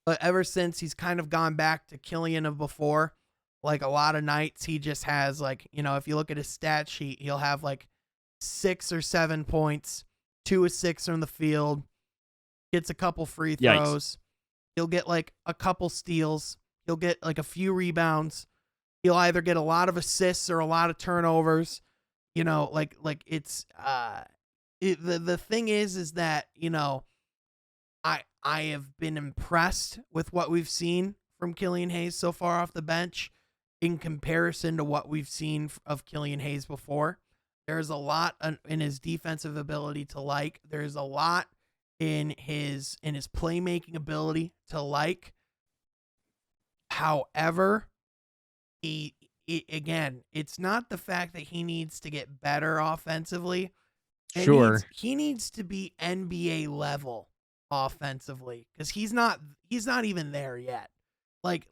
but ever since he's kind of gone back to Killian of before. Like a lot of nights he just has, like, if you look at his stat sheet, he'll have like 6 or 7 points, 2 of 6 from the field, gets a couple free Yikes. throws. He'll get like a couple steals. He'll get like a few rebounds. He'll either get a lot of assists or a lot of turnovers. Like it's the thing is that, I have been impressed with what we've seen from Killian Hayes so far off the bench in comparison to what we've seen of Killian Hayes before. There's a lot in his defensive ability to like. There's a lot in his playmaking ability to like. However, again, it's not the fact that he needs to get better offensively. Sure. He needs to be NBA level offensively, because he's not even there yet. Like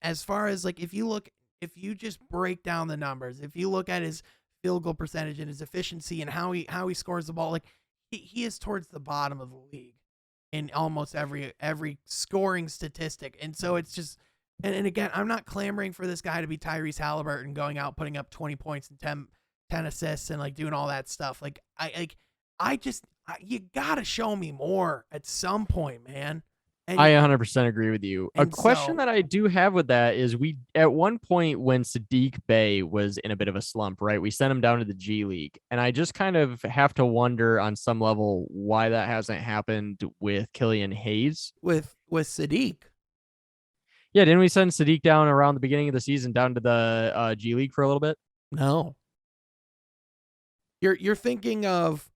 as far as like, if you just break down the numbers, if you look at his field goal percentage and his efficiency and how he scores the ball, like he is towards the bottom of the league in almost every scoring statistic. And so it's just, and again, I'm not clamoring for this guy to be Tyrese Halliburton, going out putting up 20 points and 10 assists and like doing all that stuff. Like you gotta show me more at some point, man. I 100% agree with you. A And question so, that I do have with that is, we at one point when Sadiq Bey was in a bit of a slump, right? We sent him down to the G League, and I just kind of have to wonder on some level why that hasn't happened with Killian Hayes. with Sadiq. Yeah, didn't we send Sadiq down around the beginning of the season down to the G League for a little bit? No. You're thinking of,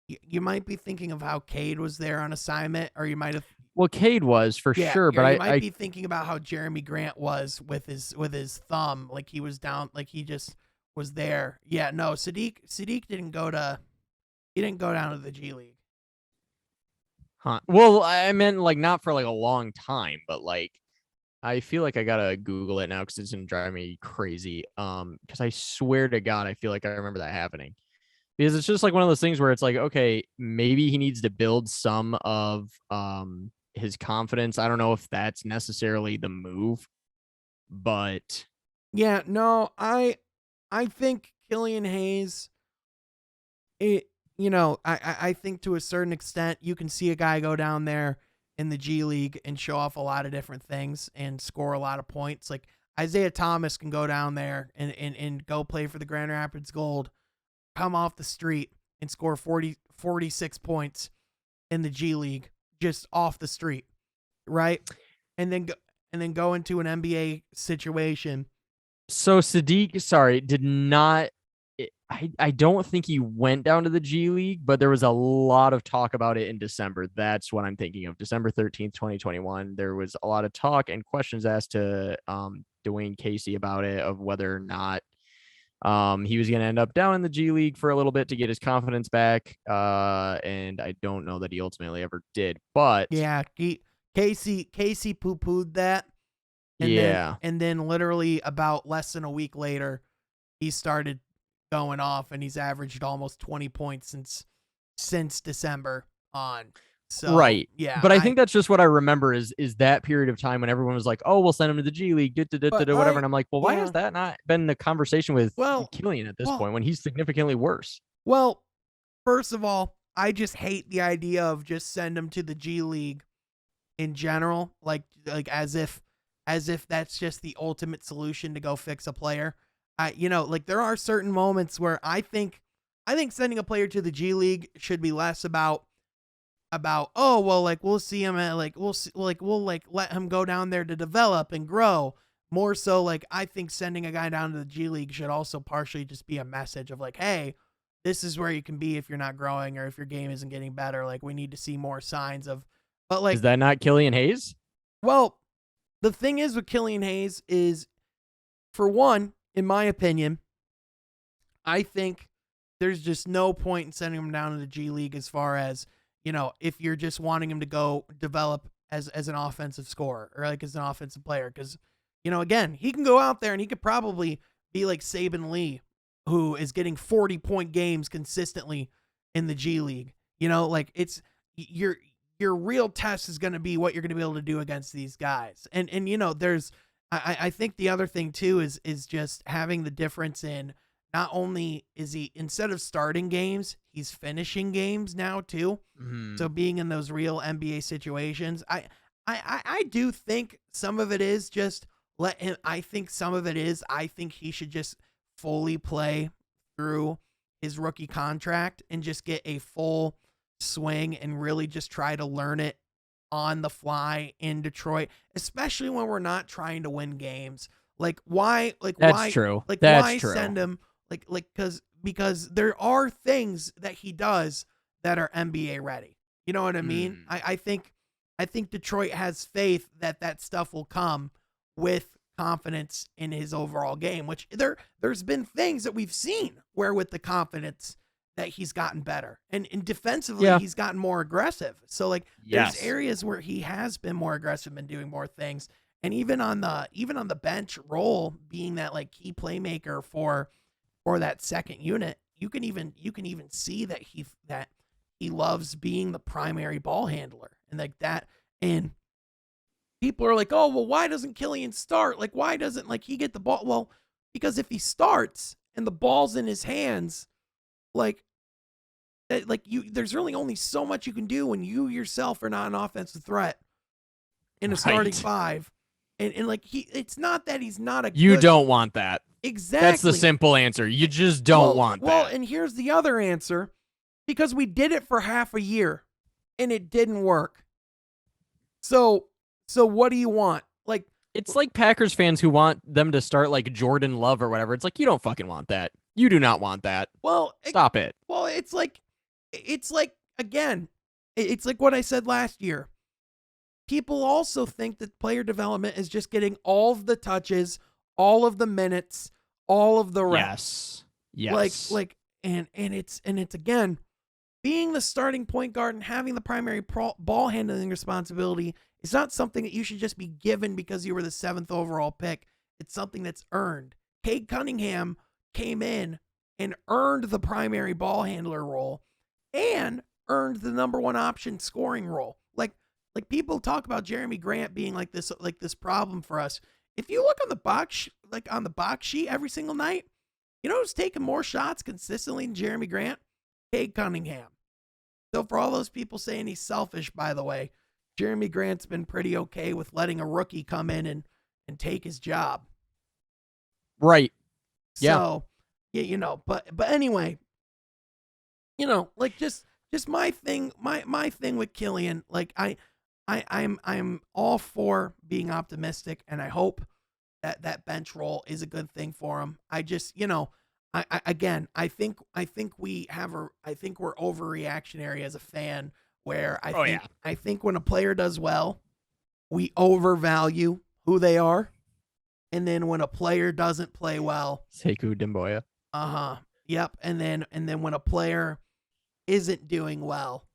you might be thinking of how Cade was there on assignment, or you might have, Well, Cade was for sure, or but you might be thinking about how Jeremy Grant was with his thumb, like he was down, like he just was there. Yeah, no, Sadiq didn't go down to the G League. Well, I meant like not for like a long time, but like I feel like I gotta Google it now because it's gonna drive me crazy. Because I swear to God, I feel like I remember that happening. Because it's just like one of those things where it's like, okay, maybe he needs to build some of his confidence. I don't know if that's necessarily the move, but Yeah, no, I think Killian Hayes, I think to a certain extent you can see a guy go down there in the G League and show off a lot of different things and score a lot of points. Like Isaiah Thomas can go down there and go play for the Grand Rapids Gold, come off the street and score 46 points in the G League just off the street, right? And then and then go into an NBA situation. So Sadiq, sorry, did not. I don't think he went down to the G League, but there was a lot of talk about it in December. That's what I'm thinking of. December 13th, 2021. There was a lot of talk and questions asked to Dwayne Casey about it, of whether or not he was going to end up down in the G League for a little bit to get his confidence back. And I don't know that he ultimately ever did. But yeah, Casey poo-pooed that. And yeah. then literally about less than a week later, he started going off, and he's averaged almost 20 points since December on. So, right. yeah. But I think that's just what I remember is that period of time when everyone was like, oh, we'll send him to the G League, whatever. And I'm like, well, why has that not been the conversation with Killian at this point when he's significantly worse? Well, first of all, I just hate the idea of just send him to the G League in general, like as if that's just the ultimate solution to go fix a player. Like there are certain moments where I think sending a player to the G League should be less about oh well, like we'll see him at we'll let him go down there to develop and grow. More so, like I think sending a guy down to the G League should also partially just be a message of like, hey, this is where you can be if you're not growing or if your game isn't getting better. Like we need to see more signs of. But like, is that not Killian Hayes? Well, the thing is with Killian Hayes is, for one, in my opinion, I think there's just no point in sending him down to the G League as far as, if you're just wanting him to go develop as an offensive scorer or like as an offensive player. Because, again, he can go out there and he could probably be like Saban Lee, who is getting 40-point games consistently in the G League. Like it's your real test is going to be what you're going to be able to do against these guys. And there's, I think the other thing too is just having the difference in not only is he, instead of starting games, he's finishing games now too. Mm-hmm. So being in those real NBA situations, I do think some of it is just let him. I think some of it is, I think he should just fully play through his rookie contract and just get a full swing and really just try to learn it on the fly in Detroit, especially when we're not trying to win games. Like why? Like that's why? True. Like that's why true. send him? Because there are things that he does that are NBA ready. You know what I mean? I think Detroit has faith that stuff will come with confidence in his overall game, which there's been things that we've seen where with the confidence that he's gotten better, and defensively he's gotten more aggressive. So like there's areas where he has been more aggressive and doing more things, and even on the bench role, being that like key playmaker for that second unit, you can even see that he loves being the primary ball handler and like that. And people are like, oh well, why doesn't Killian start? Like why doesn't like he get the ball? Well, because if he starts and the ball's in his hands, there's really only so much you can do when you yourself are not an offensive threat in a starting five. And like it's not that he's not a You don't want that. Exactly. That's the simple answer. You just don't want that. Well, and here's the other answer. Because we did it for half a year and it didn't work. So what do you want? Like it's like Packers fans who want them to start like Jordan Love or whatever. It's like you don't fucking want that. You do not want that. Well, stop it. Well, it's like again, it's like what I said last year. People also think that player development is just getting all of the touches, all of the minutes, all of the reps. Yes. Like and it's again, being the starting point guard and having the primary ball handling responsibility is not something that you should just be given because you were the 7th overall pick. It's something that's earned. Cade Cunningham came in and earned the primary ball handler role and earned the number 1 option scoring role. Like people talk about Jeremy Grant being like this problem for us. If you look on the box sheet every single night, you know who's taking more shots consistently than Jeremy Grant? Cade Cunningham. So for all those people saying he's selfish, by the way, Jeremy Grant's been pretty okay with letting a rookie come in and take his job. Right. So, yeah, but anyway, like just my thing with Killian, like I'm all for being optimistic, and I hope that bench role is a good thing for him. I just, again, I think I think we're overreactionary as a fan, where Oh yeah. I think when a player does well, we overvalue who they are, and then when a player doesn't play well, Sekou Demboya. yep, and then when a player isn't doing well,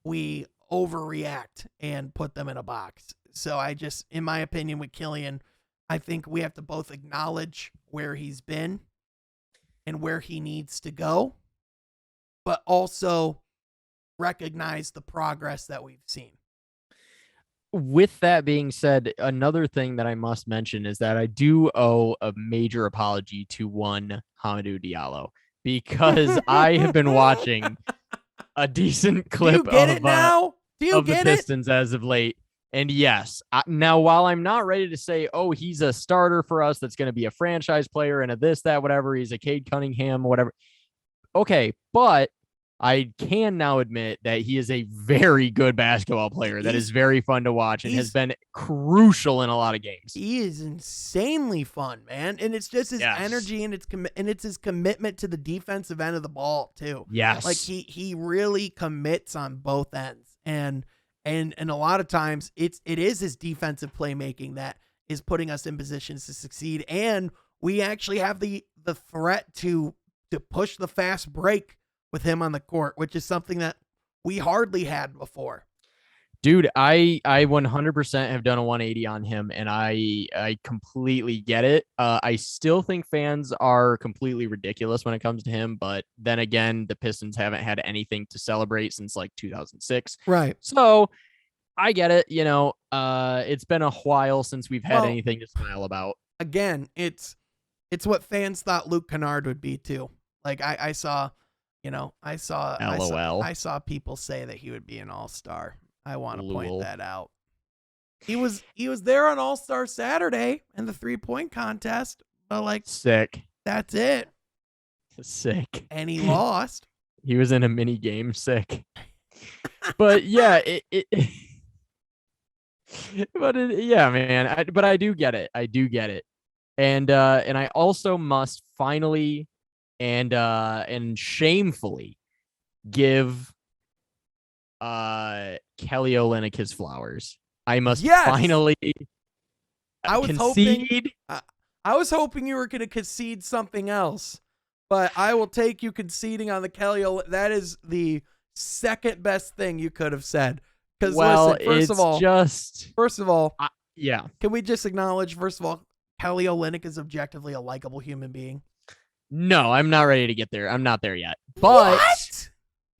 we overreact and put them in a box. So I just, in my opinion, with Killian, I think we have to both acknowledge where he's been and where he needs to go, but also recognize the progress that we've seen. With that being said, another thing that I must mention is that I do owe a major apology to one Hamidou Diallo, because I have been watching a decent clip Do you get it now? Do you of the get it? Pistons as of late. And yes, now while I'm not ready to say, oh, he's a starter for us, that's going to be a franchise player and a this, that, whatever, he's a Cade Cunningham, whatever. Okay, but I can now admit that he is a very good basketball player that is very fun to watch and has been crucial in a lot of games. He is insanely fun, man. And it's just his energy, and it's his commitment to the defensive end of the ball too. Yes. Like he really commits on both ends. And a lot of times it is his defensive playmaking that is putting us in positions to succeed. And we actually have the threat to push the fast break with him on the court, which is something that we hardly had before. Dude, I 100% have done a 180 on him, and I completely get it. I still think fans are completely ridiculous when it comes to him, but then again, the Pistons haven't had anything to celebrate since like 2006. Right. So I get it. It's been a while since we've had anything to smile about. Again, it's what fans thought Luke Kennard would be too. Like I saw people say that he would be an all-star. I want to point that out. He was there on All-Star Saturday in the 3-point contest, but like sick. That's it. Sick. And he lost. He was in a mini game, sick. But yeah, yeah, man. But I do get it. And I also must finally and shamefully give Kelly Olynyk his flowers. I must finally concede. I was hoping you were going to concede something else, but I will take you conceding on the Kelly Olynyk. That is the second best thing you could have said. Because listen, first of all, yeah. Can we just acknowledge, first of all, Kelly Olynyk is objectively a likable human being? No, I'm not ready to get there. I'm not there yet. But what?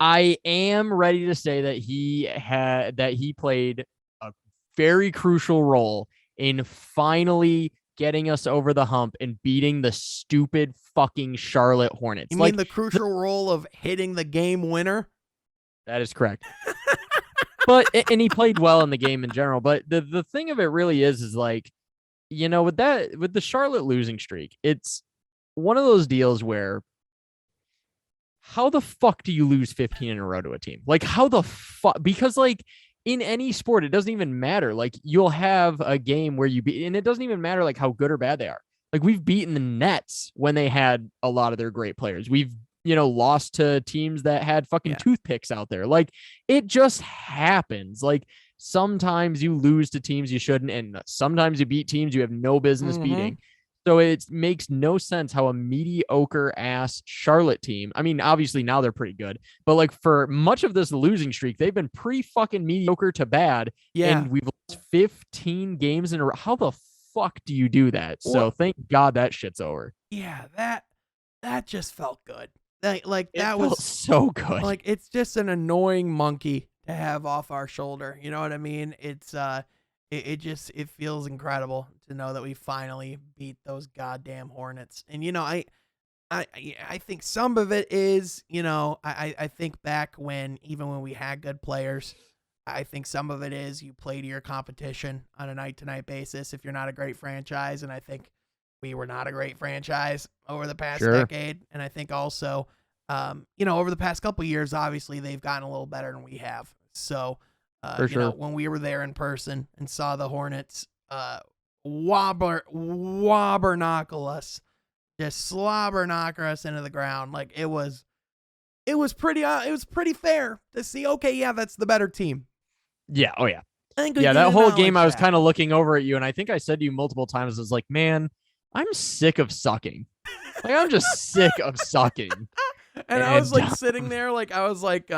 I am ready to say that he played a very crucial role in finally getting us over the hump and beating the stupid fucking Charlotte Hornets. You mean the crucial role of hitting the game winner? That is correct. And he played well in the game in general. But the thing of it really is like, with the Charlotte losing streak, it's one of those deals where how the fuck do you lose 15 in a row to a team? Like, how the fuck? Because like in any sport, it doesn't even matter. Like, you'll have a game where you beat, and it doesn't even matter like how good or bad they are. Like, we've beaten the Nets when they had a lot of their great players. We've lost to teams that had fucking toothpicks out there. Like, it just happens. Like, sometimes you lose to teams you shouldn't, and sometimes you beat teams you have no business beating. So it makes no sense how a mediocre ass Charlotte team, I mean, obviously now they're pretty good, but like for much of this losing streak, they've been pretty fucking mediocre to bad. Yeah. And we've lost 15 games in a row. How the fuck do you do that? So thank God that shit's over. Yeah, that just felt good. Like it that felt was so good. Like, it's just an annoying monkey to have off our shoulder. You know what I mean? It's it feels incredible to know that we finally beat those goddamn Hornets. And I think some of it is, I think back when we had good players, I think some of it is you play to your competition on a night-to-night basis if you're not a great franchise. And I think we were not a great franchise over the past decade. And I think also, over the past couple of years, obviously they've gotten a little better than we have. So For sure. when we were there in person and saw the Hornets wobberknockle us, just slobber knocker us into the ground. Like it was pretty fair to see. Okay, yeah, that's the better team. Yeah. Oh yeah. I think we Yeah. can That whole game, I was that. kind of looking over at you, and I think I said to you multiple times, I was like, man, I'm sick of sucking. Like I'm just sick of sucking. And I was like sitting there, like I was like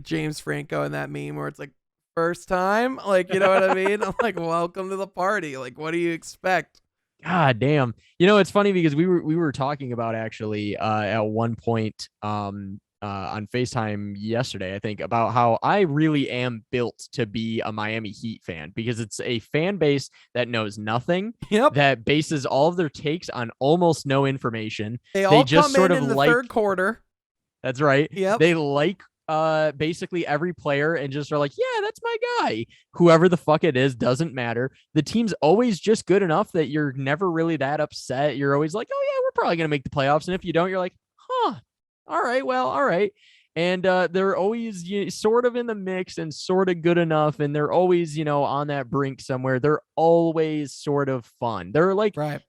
James Franco in that meme where it's like first time, like you know what I mean? I'm like, welcome to the party. Like, what do you expect? God damn. You know, it's funny because we were talking about actually at one point on FaceTime yesterday, I think, about how I really am built to be a Miami Heat fan because it's a fan base that knows nothing, Yep. that bases all of their takes on almost no information. They all just come sort in of the like third quarter. That's right. Yep. They like basically every player and just are like, yeah, that's my guy. Whoever the fuck it is doesn't matter. The team's always just good enough that you're never really that upset. You're always like, oh yeah, we're probably gonna make the playoffs. And if you don't, you're like, huh, all right, well, all right. And they're always sort of in the mix and sort of good enough. And they're always, on that brink somewhere. They're always sort of fun. They're like, right.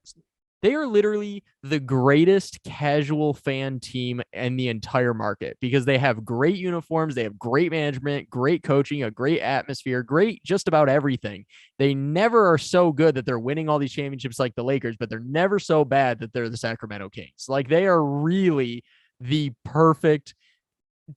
They are literally the greatest casual fan team in the entire market because they have great uniforms, they have great management, great coaching, a great atmosphere, great just about everything. They never are so good that they're winning all these championships like the Lakers, but they're never so bad that they're the Sacramento Kings. Like they are really the perfect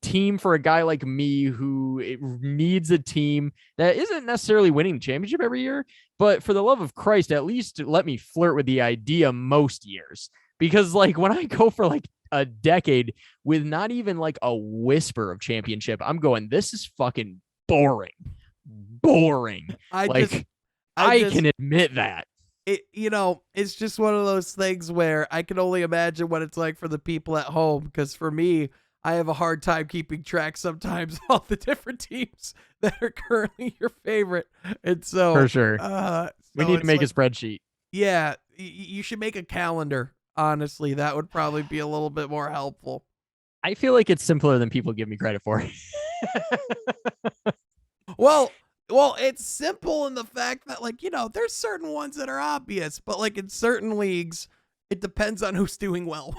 team for a guy like me who needs a team that isn't necessarily winning the championship every year, but for the love of Christ, at least let me flirt with the idea most years. Because like when I go for like a decade with not even like a whisper of championship, I'm going, this is fucking boring. I can admit that. It's just one of those things where I can only imagine what it's like for the people at home. Because for me, I have a hard time keeping track sometimes of all the different teams that are currently your favorite. And so for sure, we need to make a spreadsheet. Yeah, you should make a calendar. Honestly, that would probably be a little bit more helpful. I feel like it's simpler than people give me credit for. Well, it's simple in the fact that like, there's certain ones that are obvious, but like in certain leagues, it depends on who's doing well.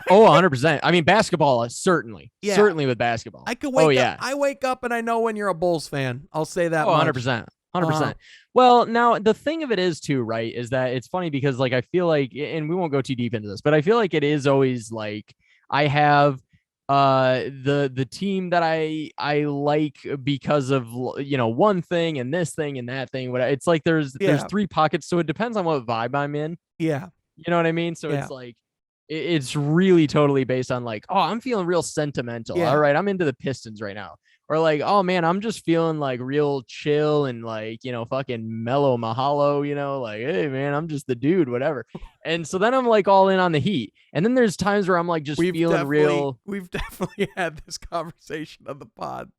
Oh, 100%. I mean, basketball, certainly. Yeah. Certainly with basketball. I could wake up. I wake up and I know when you're a Bulls fan. I'll say that. 100%. 100%. Well, now the thing of it is too, right, is that it's funny because like I feel like, and we won't go too deep into this, but I feel like it is always like I have the team that I like because of one thing and this thing and that thing. It's like there's three pockets, so it depends on what vibe I'm in. Yeah. You know what I mean? So it's like it's really totally based on like, oh, I'm feeling real sentimental. Yeah. All right, I'm into the Pistons right now. Or like, oh man, I'm just feeling like real chill and like, fucking mellow mahalo, like, hey man, I'm just the dude, whatever. And so then I'm like all in on the Heat. And then there's times where I'm like just feeling real. We've definitely had this conversation on the pod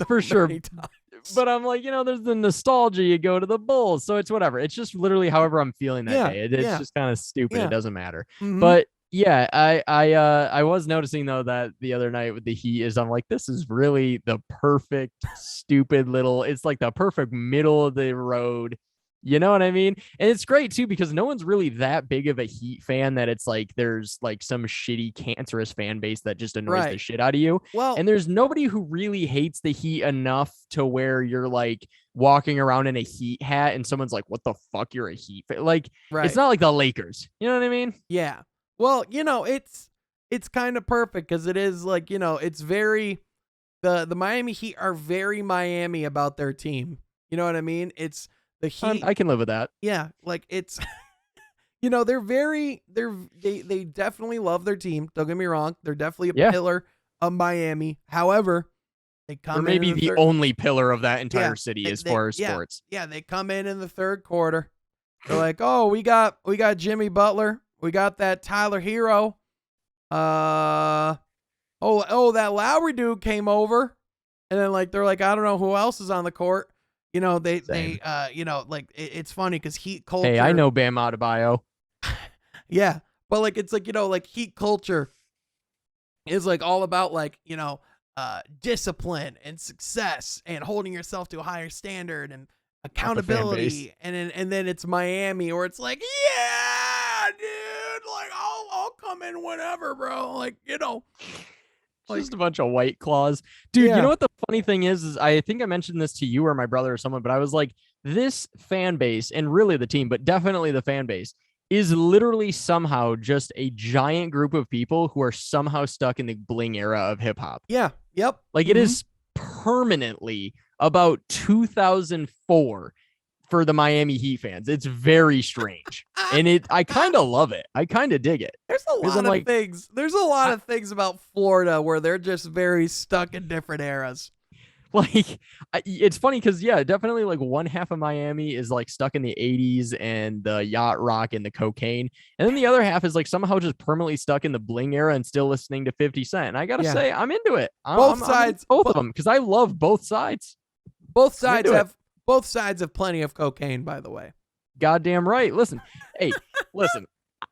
for sure. Times. But I'm like, there's the nostalgia, you go to the Bulls. So it's whatever. It's just literally however I'm feeling that day. It's just kind of stupid. Yeah. It doesn't matter. Mm-hmm. But yeah, I was noticing though that the other night with the Heat is I'm like, this is really the perfect stupid little, it's like the perfect middle of the road. You know what I mean? And it's great too, because no one's really that big of a Heat fan that it's like, there's like some shitty cancerous fan base that just annoys the shit out of you. Well, and there's nobody who really hates the Heat enough to where you're like walking around in a Heat hat and someone's like, what the fuck? You're a Heat fan. Like, it's not like the Lakers. You know what I mean? Yeah. Well, it's kind of perfect because it is like, it's very, the Miami Heat are very Miami about their team. You know what I mean? It's the Heat. I can live with that. Yeah. Like it's, they definitely love their team. Don't get me wrong. They're definitely a pillar of Miami. However, they come in. Or maybe the only pillar of that entire city as far as sports. Yeah. They come in the third quarter. They're like, oh, we got Jimmy Butler. We got that Tyler Hero. That Lowry dude came over. And then like they're like, I don't know who else is on the court. It's funny because Heat culture. Hey, I know Bam Adebayo. Yeah. But like it's like, like Heat culture is like all about like, discipline and success and holding yourself to a higher standard and Not the fan accountability, base. and then it's Miami, or it's like, yeah, dude, like I'll come in whenever, bro. Like, like, Just a bunch of white claws. Dude, Yeah. you know what the funny thing is I think I mentioned this to you or my brother or someone, but I was like, this fan base, and really the team, but definitely the fan base, is literally somehow just a giant group of people who are somehow stuck in the bling era of hip hop. yeah, yep. Like it is permanently about 2004 for the Miami Heat fans. It's very strange. And I kind of love it. I kind of dig it. There's a 'Cause lot I'm of like- things. There's a lot of things about Florida where they're just very stuck in different eras. Like it's funny because definitely like one half of Miami is like stuck in the 80s and the yacht rock and the cocaine, and then the other half is like somehow just permanently stuck in the bling era and still listening to 50 Cent. And I gotta Yeah. say, I'm into it. Both I'm into sides- both of them, because I love both sides. Both sides into it. have plenty of cocaine, by the way. Goddamn right. Listen, hey, listen.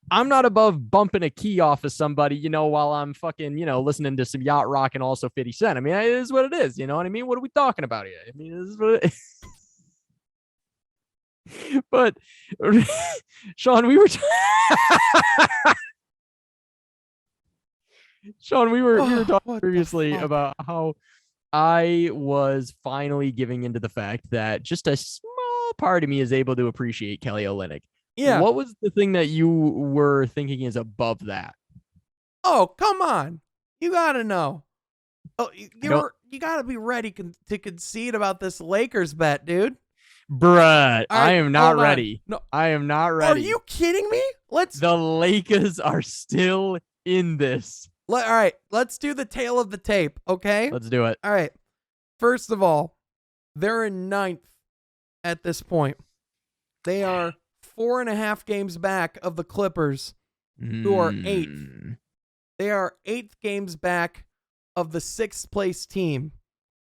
I'm not above bumping a key off of somebody, while I'm fucking, listening to some yacht rock and also 50 Cent. I mean, it is what it is. You know what I mean? What are we talking about here? I mean, this is what it is. But Sean, we were Sean, we were talking What the previously fuck? about how I was finally giving into the fact that just a small part of me is able to appreciate Kelly Olynyk. Yeah. What was the thing that you were thinking is above that? Oh, come on. You got to know. Oh, don't- you got to be ready to concede about this Lakers bet, dude. Bruh, All right, I am not hold on. ready. No. I am not ready. Are you kidding me? The Lakers are still in this. All right, let's do the tail of the tape, okay? Let's do it. All right. First of all, they're in 9th at this point. They are 4.5 games back of the Clippers, who are 8th. Mm. They are 8th games back of the 6th place team.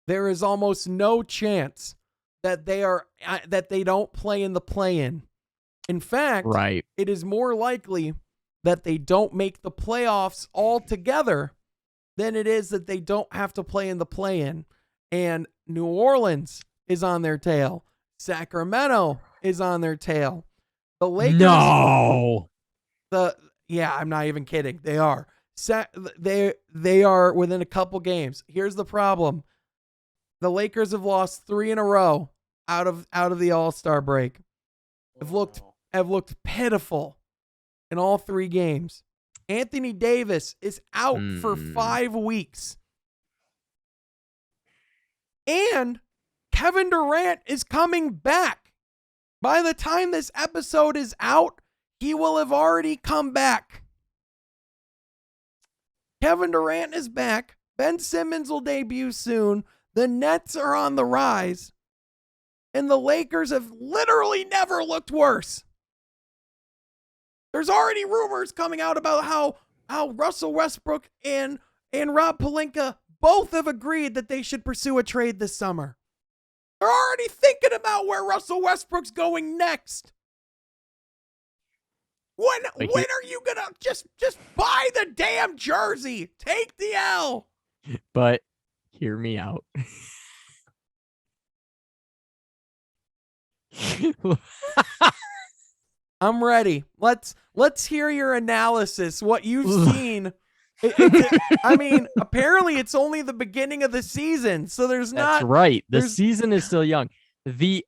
There is almost no chance that they don't play in the play-in. In fact, Right. it is more likely that they don't make the playoffs altogether than it is that they don't have to play in the play-in. And New Orleans is on their tail. Sacramento is on their tail. The Lakers. No. I'm not even kidding. They are. They are within a couple games. Here's the problem. The Lakers have lost 3 in a row out of the All-Star break. Have looked pitiful in all 3 games. Anthony Davis is out for 5 weeks. And Kevin Durant is coming back. By the time this episode is out, he will have already come back. Kevin Durant is back. Ben Simmons will debut soon. The Nets are on the rise. And the Lakers have literally never looked worse. There's already rumors coming out about how Russell Westbrook and Rob Pelinka both have agreed that they should pursue a trade this summer. They're already thinking about where Russell Westbrook's going next. When are you gonna just buy the damn jersey? Take the L. But hear me out. I'm ready. Let's hear your analysis. What you've seen. I mean, apparently it's only the beginning of the season, so there's That's not. right. The season is still young. The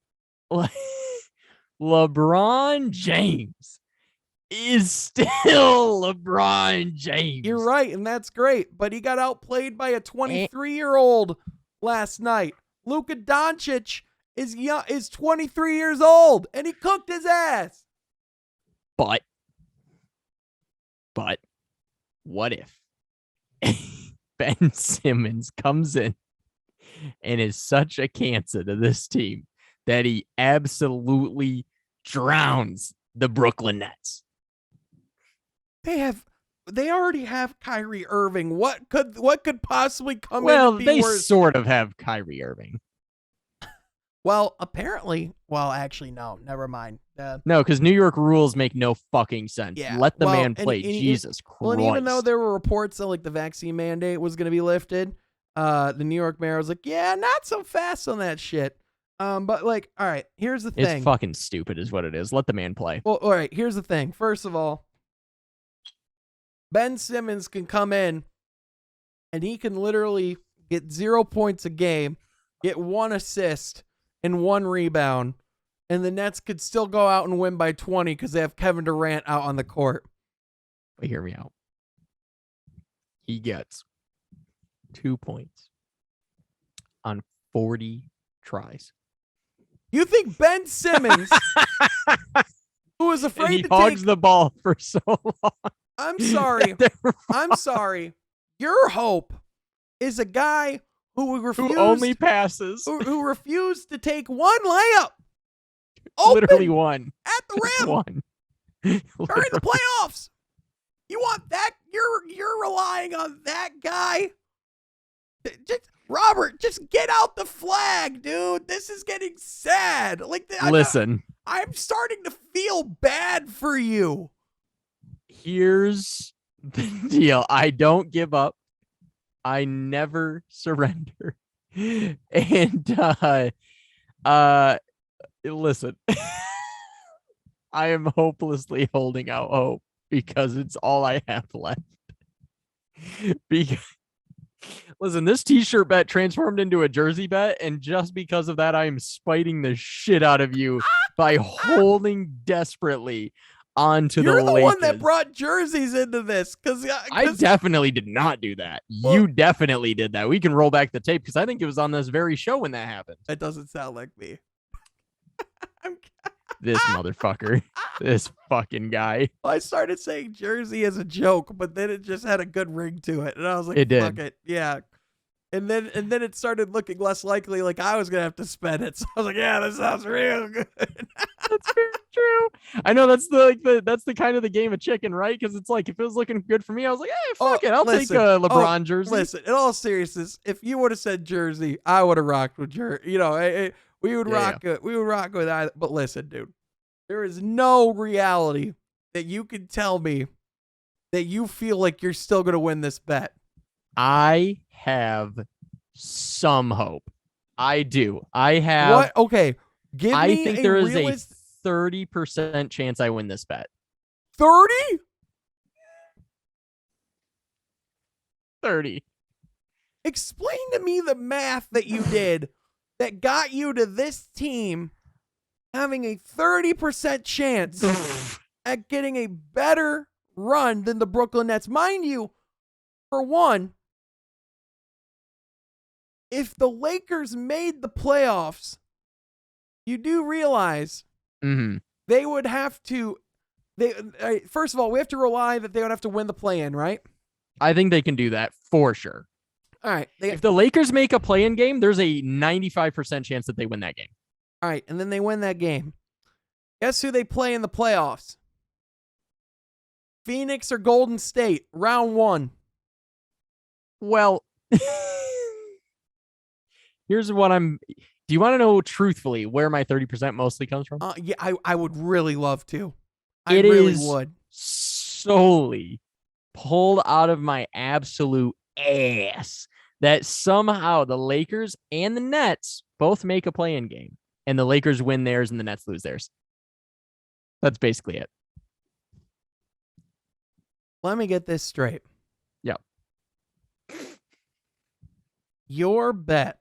LeBron James is still LeBron James. You're right, and that's great. But he got outplayed by a 23-year-old last night. Luka Doncic is 23 years old, and he cooked his ass. But what if Ben Simmons comes in and is such a cancer to this team that he absolutely drowns the Brooklyn Nets? They already have Kyrie Irving. What could possibly come in Well, and be they worse? sort of have Kyrie Irving. Well, apparently. Well, actually, no. Never mind. No, because New York rules make no fucking sense. Yeah, Let the well, man and- play. and Jesus Christ. Well, and even though there were reports that like the vaccine mandate was going to be lifted, the New York mayor was like, yeah, not so fast on that shit. But like, all right, here's the thing. It's fucking stupid is what it is. Let the man play. Well, all right, here's the thing. First of all, Ben Simmons can come in and he can literally get 0 points a game, get 1 assist and 1 rebound, and the Nets could still go out and win by 20 because they have Kevin Durant out on the court. But hear me out. He gets 2 points on 40 tries. You think Ben Simmons, who was afraid he to hogs take the ball for so long. I'm sorry. I'm sorry. Your hope is a guy who refused, who only passes. Who refused to take 1 layup. Open Literally one. at the rim. One. During the playoffs. You want that? You're relying on that guy? Robert, just get out the flag, dude. This is getting sad. Like, listen, I'm starting to feel bad for you. Here's the deal. I don't give up. I never surrender. And listen. I am hopelessly holding out hope because it's all I have left. Because listen, this t-shirt bet transformed into a jersey bet, and just because of that, I am spiting the shit out of you by holding desperately onto the Lakers. You're the one that brought jerseys into this, because I definitely did not do that. Well, you definitely did that. We can roll back the tape because I think it was on this very show when that happened. That doesn't sound like me. This motherfucker. This fucking guy. I started saying jersey as a joke, but then it just had a good ring to it. And I was like, fuck it. Yeah. And then it started looking less likely like I was going to have to spend it. So I was like, yeah, this sounds real good. That's very true. I know that's the kind of the game of chicken, right? Because it's like, if it was looking good for me, I was like, hey, fuck it. I'll take a LeBron jersey. Listen, in all seriousness, if you would have said jersey, I would have rocked with jersey. You know, we would rock it. We would rock with either. But listen, dude, there is no reality that you can tell me that you feel like you're still going to win this bet. I have some hope. I do. I have. What? Okay. I think there is a 30% chance I win this bet. 30? 30. Explain to me the math that you did that got you to this team having a 30% chance at getting a better run than the Brooklyn Nets. Mind you, for one, if the Lakers made the playoffs, you do realize they would have to. First of all, we have to rely that they would have to win the play-in, right? I think they can do that for sure. All right. If the Lakers make a play-in game, there's a 95% chance that they win that game. All right, and then they win that game. Guess who they play in the playoffs? Phoenix or Golden State, round 1. Well, here's what I'm... Do you want to know truthfully where my 30% mostly comes from? Yeah, I would really love to. It really would. Solely pulled out of my absolute ass that somehow the Lakers and the Nets both make a play-in game, and the Lakers win theirs and the Nets lose theirs. That's basically it. Let me get this straight. Yep. Your bet.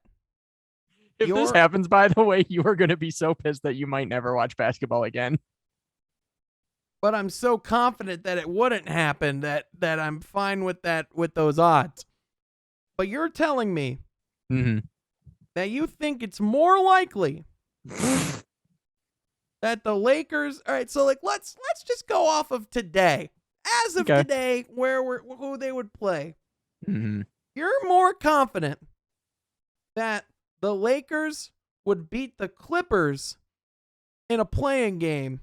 If this happens, by the way, you are going to be so pissed that you might never watch basketball again. But I'm so confident that it wouldn't happen that I'm fine with those odds. But you're telling me that you think it's more likely that the Lakers. All right, so like let's just go off of today. As of today, who they would play. You're more confident that the Lakers would beat the Clippers in a play-in game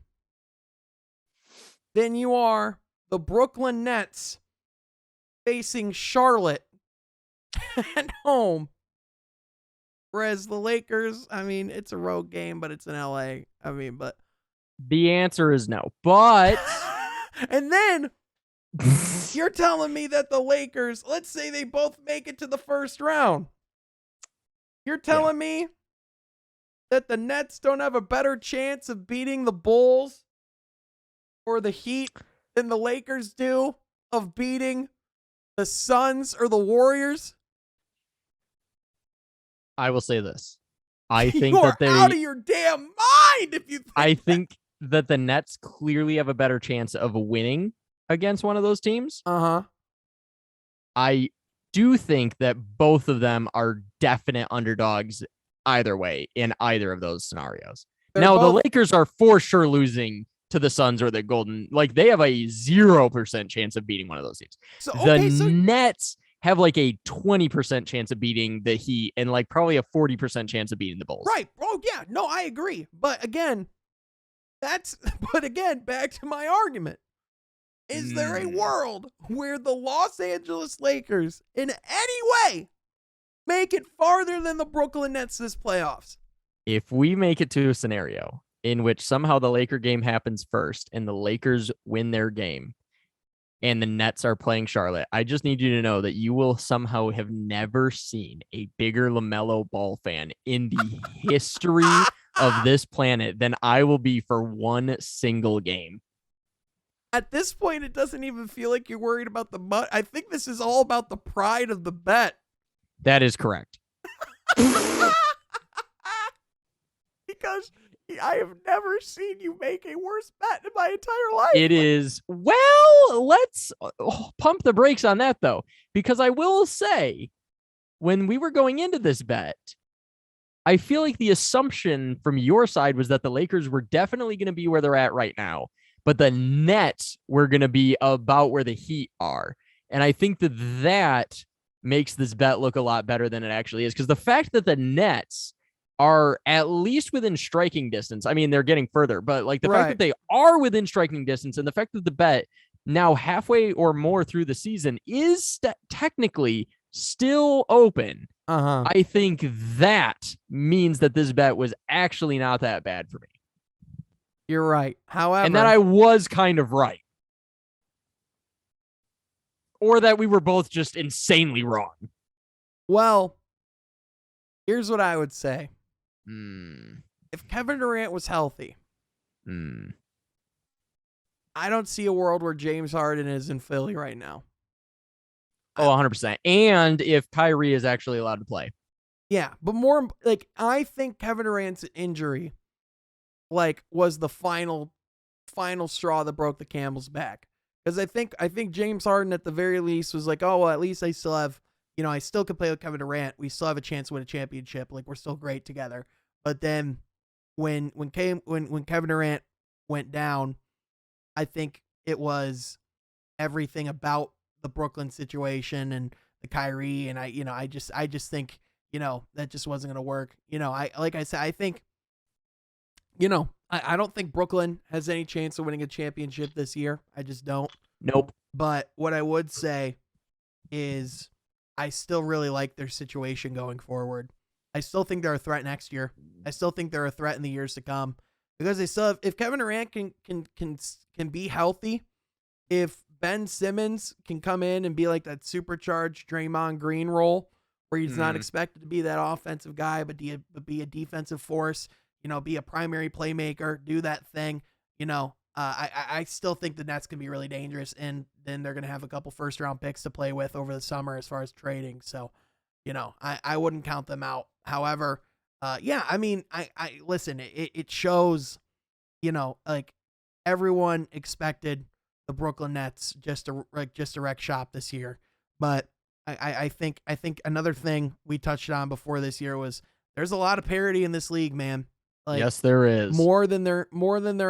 than you are the Brooklyn Nets facing Charlotte at home. Whereas the Lakers, I mean, it's a road game, but it's in LA. I mean, but the answer is no. But and then You're telling me that the Lakers, let's say they both make it to the first round. You're telling me that the Nets don't have a better chance of beating the Bulls or the Heat than the Lakers do of beating the Suns or the Warriors? I will say this. I think You're that they out of your damn mind if you think I that. think that the Nets clearly have a better chance of winning against one of those teams. Uh-huh. I do think that both of them are definite underdogs either way in either of those scenarios. Now, the Lakers are for sure losing to the Suns or the Golden. Like, they have a 0% chance of beating one of those teams. So, the Nets have like a 20% chance of beating the Heat and like probably a 40% chance of beating the Bulls. Right. Oh, yeah. No, I agree. But again, back to my argument. Is there a world where the Los Angeles Lakers in any way make it farther than the Brooklyn Nets this playoffs? If we make it to a scenario in which somehow the Laker game happens first and the Lakers win their game and the Nets are playing Charlotte, I just need you to know that you will somehow have never seen a bigger LaMelo Ball fan in the history of this planet than I will be for one single game. At this point, it doesn't even feel like you're worried about the money. I think this is all about the pride of the bet. That is correct. Because I have never seen you make a worse bet in my entire life. It is. Well, let's pump the brakes on that, though, because I will say when we were going into this bet, I feel like the assumption from your side was that the Lakers were definitely going to be where they're at right now, but the Nets were going to be about where the Heat are. And I think that makes this bet look a lot better than it actually is, because the fact that the Nets are at least within striking distance. I mean, they're getting further, but like the fact that they are within striking distance and the fact that the bet now halfway or more through the season is technically still open. I think that means that this bet was actually not that bad for me. You're right. However, and that I was kind of right. Or that we were both just insanely wrong. Well, here's what I would say. Mm. If Kevin Durant was healthy, Mm. I don't see a world where James Harden is in Philly right now. Oh, 100%. And if Kyrie is actually allowed to play. Yeah, but more like I think Kevin Durant's injury like was the final straw that broke the camel's back. Because I think James Harden at the very least was like, oh, well, at least I still have, I still could play with Kevin Durant. We still have a chance to win a championship. Like, we're still great together. But then when Kevin Durant went down, I think it was everything about the Brooklyn situation and the Kyrie, and I just think, that just wasn't going to work. I think, I don't think Brooklyn has any chance of winning a championship this year. I just don't. Nope. But what I would say is I still really like their situation going forward. I still think they're a threat next year. I still think they're a threat in the years to come because they still have, if Kevin Durant can be healthy, if Ben Simmons can come in and be like that supercharged Draymond Green role where he's not expected to be that offensive guy, but be a defensive force, be a primary playmaker, do that thing, I still think the Nets can be really dangerous, and then they're going to have a couple first-round picks to play with over the summer as far as trading. So, I wouldn't count them out. However, I mean, I listen, it shows, like everyone expected the Brooklyn Nets just to wreck shop this year. But I think another thing we touched on before this year was there's a lot of parity in this league, man. Like, yes, there is more than there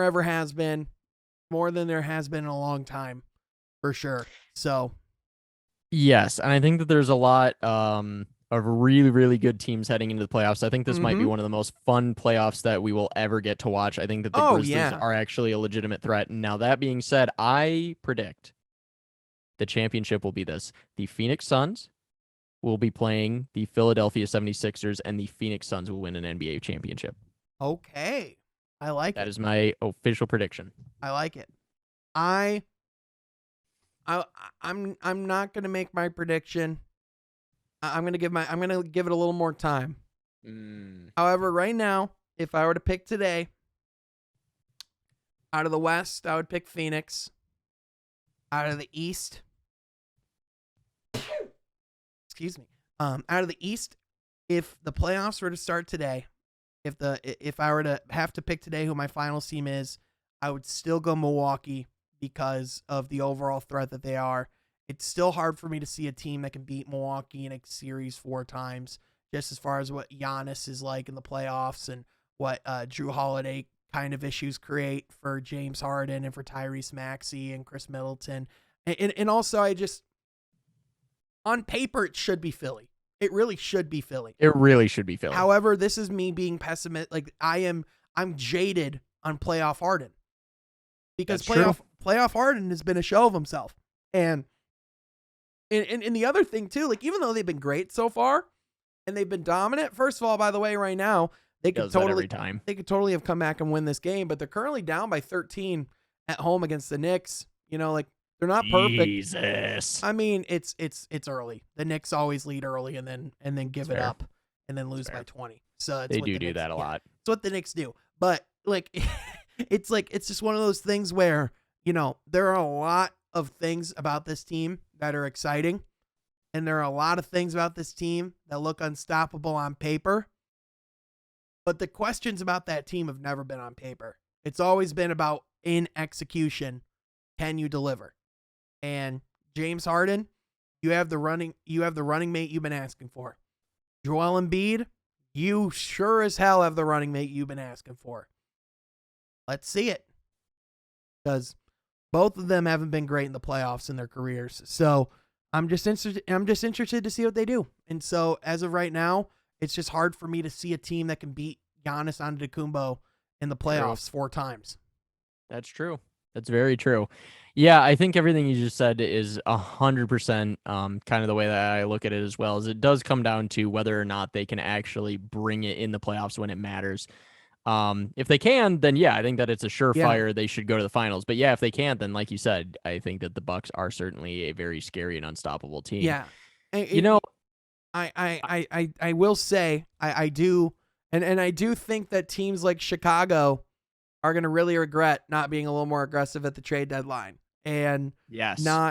ever has been, more than there has been in a long time, for sure. So, yes, and I think that there's a lot of really, really good teams heading into the playoffs. I think this might be one of the most fun playoffs that we will ever get to watch. I think that the Grizzlies are actually a legitimate threat. And now that being said, I predict the championship will be this: the Phoenix Suns will be playing the Philadelphia 76ers, and the Phoenix Suns will win an NBA championship. Okay. I like it. That is my official prediction. I like it. I I'm not gonna make my prediction. I'm gonna give it a little more time. However, right now, if I were to pick today, out of the West, I would pick Phoenix. Out of the East, excuse me. Out of the East, if the playoffs were to start today, if I were to have to pick today who my finals team is, I would still go Milwaukee because of the overall threat that they are. It's still hard for me to see a team that can beat Milwaukee in a series 4 times, just as far as what Giannis is like in the playoffs and what Drew Holiday kind of issues create for James Harden and for Tyrese Maxey and Chris Middleton. And also, I just, on paper, it should be Philly. It really should be Philly. It really should be Philly. However, this is me being pessimistic. Like, I'm jaded on playoff Harden because playoff Harden has been a show of himself. And the other thing too, like, even though they've been great so far and they've been dominant, first of all, by the way, right now, they could totally have come back and win this game, but they're currently down by 13 at home against the Knicks. You know, like, they're not perfect. Jesus. I mean, it's early. The Knicks always lead early and then give it up and then lose by 20. So they do that a lot. It's what the Knicks do. But like, it's just one of those things where, you know, there are a lot of things about this team that are exciting, and there are a lot of things about this team that look unstoppable on paper. But the questions about that team have never been on paper. It's always been about, in execution, can you deliver? And James Harden, you have the running mate you've been asking for. Joel Embiid, you sure as hell have the running mate you've been asking for. Let's see it. Because both of them haven't been great in the playoffs in their careers. So I'm just interested to see what they do. And so as of right now, it's just hard for me to see a team that can beat Giannis Antetokounmpo in the playoffs 4 times. That's true. That's very true. Yeah, I think everything you just said is 100% kind of the way that I look at it as well. Is it does come down to whether or not they can actually bring it in the playoffs when it matters. If they can, then yeah, I think that it's a surefire they should go to the finals. But yeah, if they can't, then like you said, I think that the Bucks are certainly a very scary and unstoppable team. Yeah, I will say I do, and I do think that teams like Chicago are going to really regret not being a little more aggressive at the trade deadline. And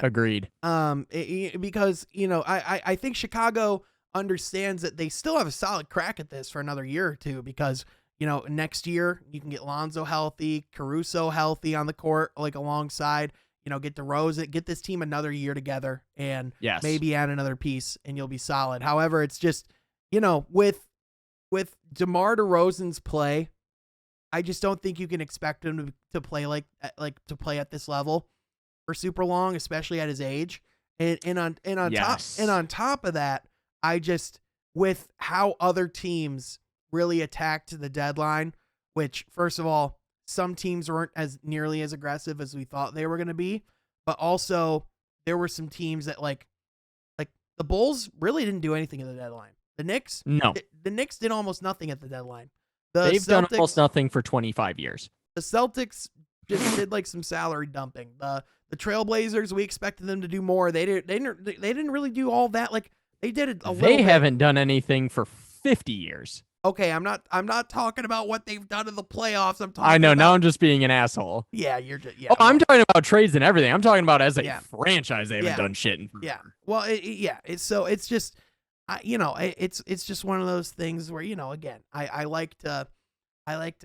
agreed. Because, you know, I think Chicago understands that they still have a solid crack at this for another year or two, because, you know, next year you can get Lonzo healthy, Caruso healthy on the court, like, alongside, you know, get DeRozan, get this team another year together, and maybe add another piece and you'll be solid. However, it's just, you know, with DeMar DeRozan's play, I just don't think you can expect him to play to play at this level for super long, especially at his age. And on top of that, I just, with how other teams really attacked the deadline, which, first of all, some teams weren't as nearly as aggressive as we thought they were going to be, but also there were some teams that like the Bulls really didn't do anything at the deadline. The Knicks, the Knicks did almost nothing at the deadline. They've done almost nothing for 25 years. The Celtics just did like some salary dumping. The Trailblazers, we expected them to do more. They didn't really do all that. Like, they did it a little bit. They haven't done anything for 50 years. Okay, I'm not talking about what they've done in the playoffs. I know, now I'm just being an asshole. Yeah, you're just I'm talking about trades and everything. I'm talking about as a franchise, they haven't done shit in forever. Yeah. Well, it's just, you know, it's just one of those things where, you know, again, I like to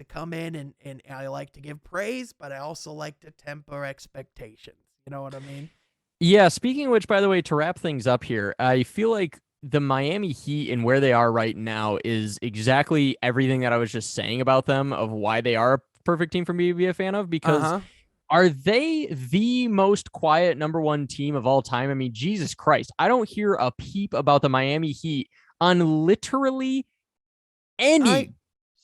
come in and I like to give praise, but I also like to temper expectations. You know what I mean? Yeah. Speaking of which, by the way, to wrap things up here, I feel like the Miami Heat and where they are right now is exactly everything that I was just saying about them, of why they are a perfect team for me to be a fan of, because are they the most quiet number 1 team of all time? I mean, Jesus Christ, I don't hear a peep about the Miami Heat on literally any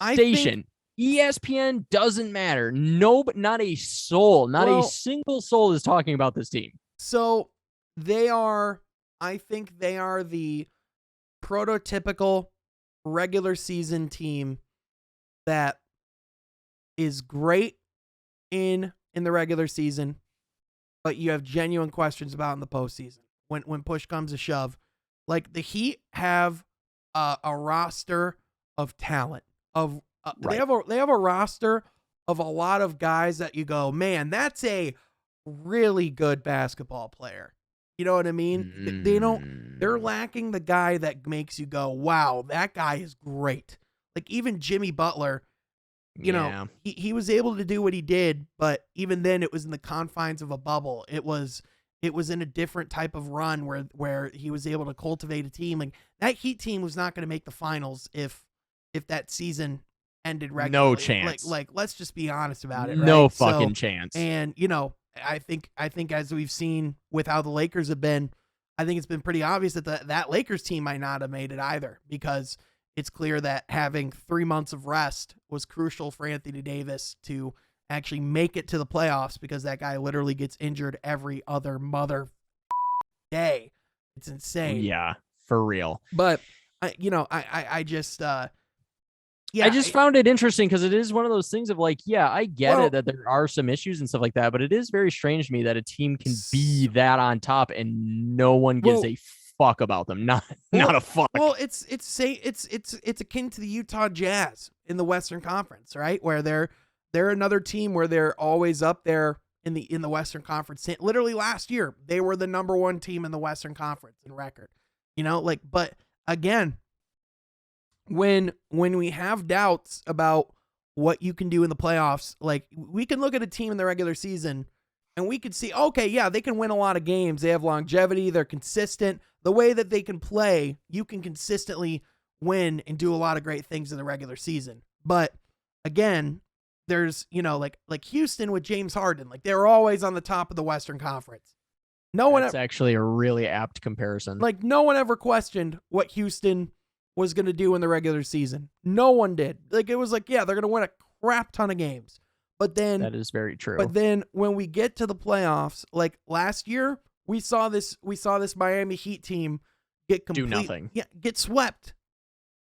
station. ESPN doesn't matter. No, but not a soul, a single soul is talking about this team. So I think they are the prototypical regular season team that is great in the regular season, but you have genuine questions about in the postseason. When push comes to shove, like the Heat have a roster of talent. They have a roster of a lot of guys that you go, man, that's a really good basketball player. You know what I mean? They're lacking the guy that makes you go, wow, that guy is great. Like even Jimmy Butler, you know, he was able to do what he did, but even then it was in the confines of a bubble. It was in a different type of run where he was able to cultivate a team. Like that Heat team was not going to make the finals if that season ended regularly. No chance. Like let's just be honest about it, right? No fucking chance. And you know, I think as we've seen with how the Lakers have been, I think it's been pretty obvious that that Lakers team might not have made it either, because it's clear that having 3 months of rest was crucial for Anthony Davis to actually make it to the playoffs, because that guy literally gets injured every other mother day. It's insane. Yeah, for real. But I just found it interesting because it is one of those things of like, yeah, I get it that there are some issues and stuff like that, but it is very strange to me that a team can be that on top and no one gives a fuck about them. Not a fuck. Well, it's akin to the Utah Jazz in the Western Conference, right? Where they're another team where they're always up there in the Western Conference. Literally last year, they were the number 1 team in the Western Conference in record. You know, like, but again, when we have doubts about what you can do in the playoffs, like we can look at a team in the regular season and we could see, okay, yeah, they can win a lot of games. They have longevity. They're consistent. The way that they can play, you can consistently win and do a lot of great things in the regular season. But again, there's, you know, like Houston with James Harden, like they were always on the top of the Western Conference. That's actually a really apt comparison. Like no one ever questioned what Houston was going to do in the regular season. No one did. Like it was like, yeah, they're going to win a crap ton of games. But then that is very true. But then when we get to the playoffs, like last year, we saw this Miami Heat team do nothing. Yeah, get swept.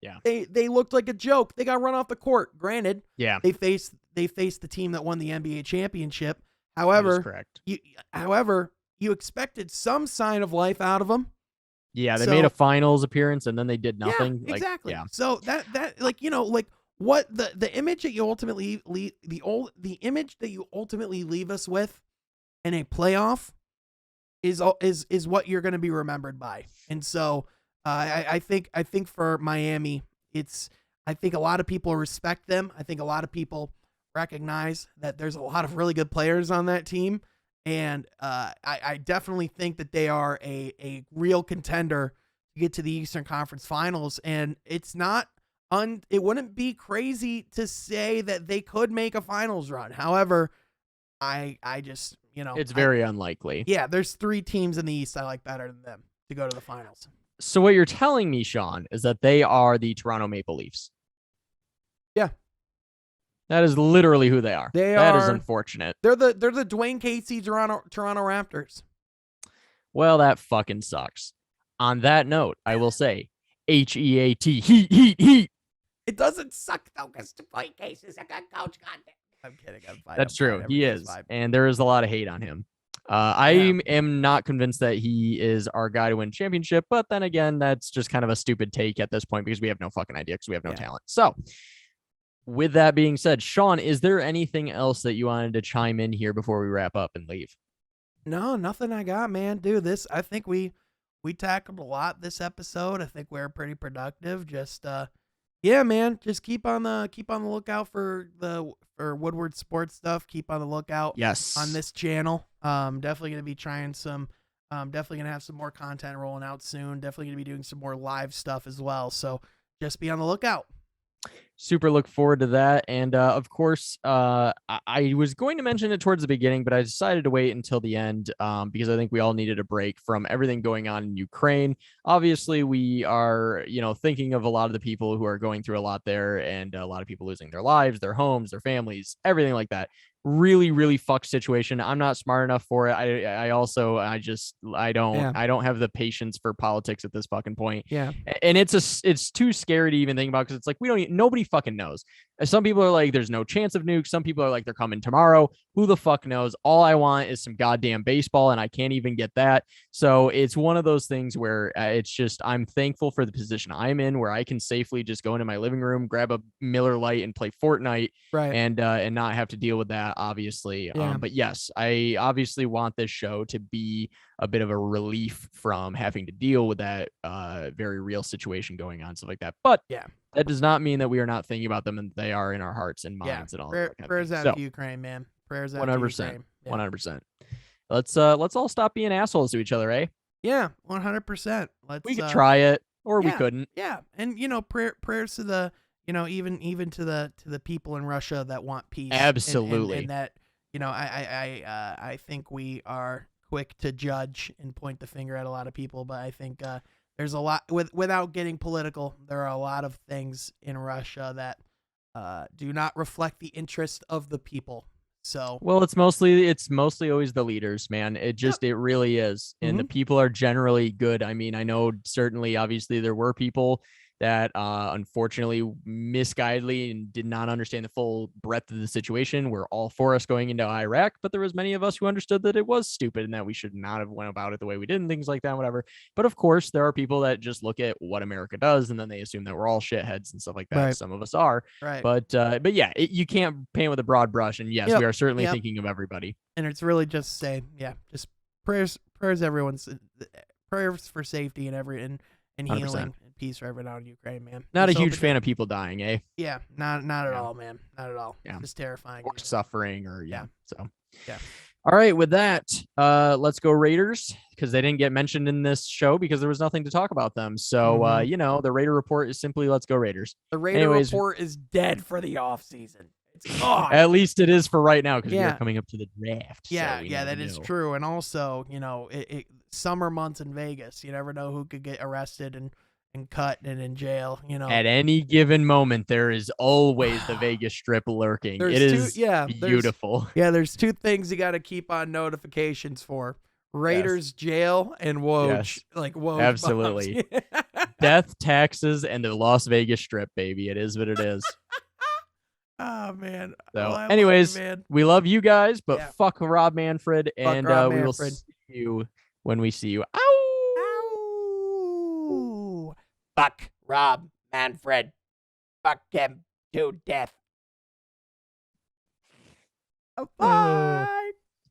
Yeah. They looked like a joke. They got run off the court. Granted, yeah. They faced the team that won the NBA championship. However, that is correct. You expected some sign of life out of them. Yeah, they made a finals appearance and then they did nothing. Yeah, exactly. Yeah. So that like, you know, like what the image that you ultimately the image that you ultimately leave us with in a playoff is what you're going to be remembered by. And so I think for Miami, I think a lot of people respect them. I think a lot of people recognize that there's a lot of really good players on that team. And I definitely think that they are a real contender to get to the Eastern Conference Finals. And it's not it wouldn't be crazy to say that they could make a finals run. However, I just, you know, it's very unlikely. Yeah, there's 3 teams in the East I like better than them to go to the finals. So what you're telling me, Sean, is that they are the Toronto Maple Leafs. Yeah. That is literally who they are. That is unfortunate. They're the Dwayne Casey Toronto Raptors. Well, that fucking sucks. On that note, I will say HEAT, heat. It doesn't suck though, because Dwayne Casey's a good coach. Goddamn. I'm kidding. That's true. He is, and there is a lot of hate on him. I am not convinced that he is our guy to win championship, but then again, that's just kind of a stupid take at this point because we have no fucking idea because we have no talent. So with that being said, Sean, is there anything else that you wanted to chime in here before we wrap up and leave? No, nothing I got, man. Dude, I think we tackled a lot this episode. I think we're pretty productive. Just yeah, man. Just keep on the lookout for Woodward sports stuff. Keep on the lookout on this channel. Definitely gonna be trying some definitely gonna have some more content rolling out soon. Definitely gonna be doing some more live stuff as well. So just be on the lookout. Super look forward to that. And of course, I was going to mention it towards the beginning, but I decided to wait until the end because I think we all needed a break from everything going on in Ukraine. Obviously, we are, thinking of a lot of the people who are going through a lot there, and a lot of people losing their lives, their homes, their families, everything like that. Really, really fucked situation. I'm not smart enough for it. I don't have the patience for politics at this fucking point. Yeah. And it's too scary to even think about because it's like nobody fucking knows. Some people are like, there's no chance of nukes. Some people are like, they're coming tomorrow. Who the fuck knows? All I want is some goddamn baseball, and I can't even get that. So it's one of those things where it's just, I'm thankful for the position I'm in, where I can safely just go into my living room, grab a Miller Lite, and play Fortnite, Right. and not have to deal with that, obviously. Yeah. But yes, I obviously want this show to be a bit of a relief from having to deal with that very real situation going on, stuff like that. But Yeah. that does not mean that we are not thinking about them, and they are in our hearts and minds and all that kind Prayers of out thing. to Ukraine, man. Prayers out 100%, to Ukraine. 100%. Let's all stop being assholes to each other, eh? Yeah, 100%. We could try it, or we yeah, couldn't. Yeah, and prayers to the even to the people in Russia that want peace. Absolutely. And that I think we are quick to judge and point the finger at a lot of people, but I think there's a lot without getting political. There are a lot of things in Russia that do not reflect the interest of the people. So well, it's mostly always the leaders, man. It really is. And the people are generally good. I mean, I know certainly obviously there were people that unfortunately misguidedly and did not understand the full breadth of the situation. We're all for us going into Iraq, but there was many of us who understood that it was stupid and that we should not have went about it the way we did and things like that, whatever. But of course, there are people that just look at what America does and then they assume that we're all shitheads and stuff like that. Right. Some of us are, right. but yeah, you can't paint with a broad brush. And yes, we are certainly thinking of everybody. And it's really just saying, just prayers, everyone's prayers for safety and and 100%. healing and peace right now in Ukraine, man. Not a huge fan of people dying, eh? Yeah, not at all, man. Not at all. Yeah. It's terrifying. Or suffering, or so. Yeah. All right, with that, let's go Raiders, because they didn't get mentioned in this show because there was nothing to talk about them. So, the Raider report is simply let's go Raiders. The Raider report is dead for the offseason. It's gone. At least it is for right now, because we are coming up to the draft. Yeah, so that is true. And also, summer months in Vegas, you never know who could get arrested and cut and in jail. At any given moment, there is always the Vegas Strip lurking. It is beautiful. There's two things you got to keep on notifications for: Raiders jail and Woj. Yes. Like Woj. Absolutely. Death, taxes, and the Las Vegas Strip, baby. It is what it is. Oh man. So, anyways, we love you guys, but fuck Rob Manfred, and we will see you when we see you. Ow! Ow! Fuck Rob Manfred. Fuck him to death. Bye.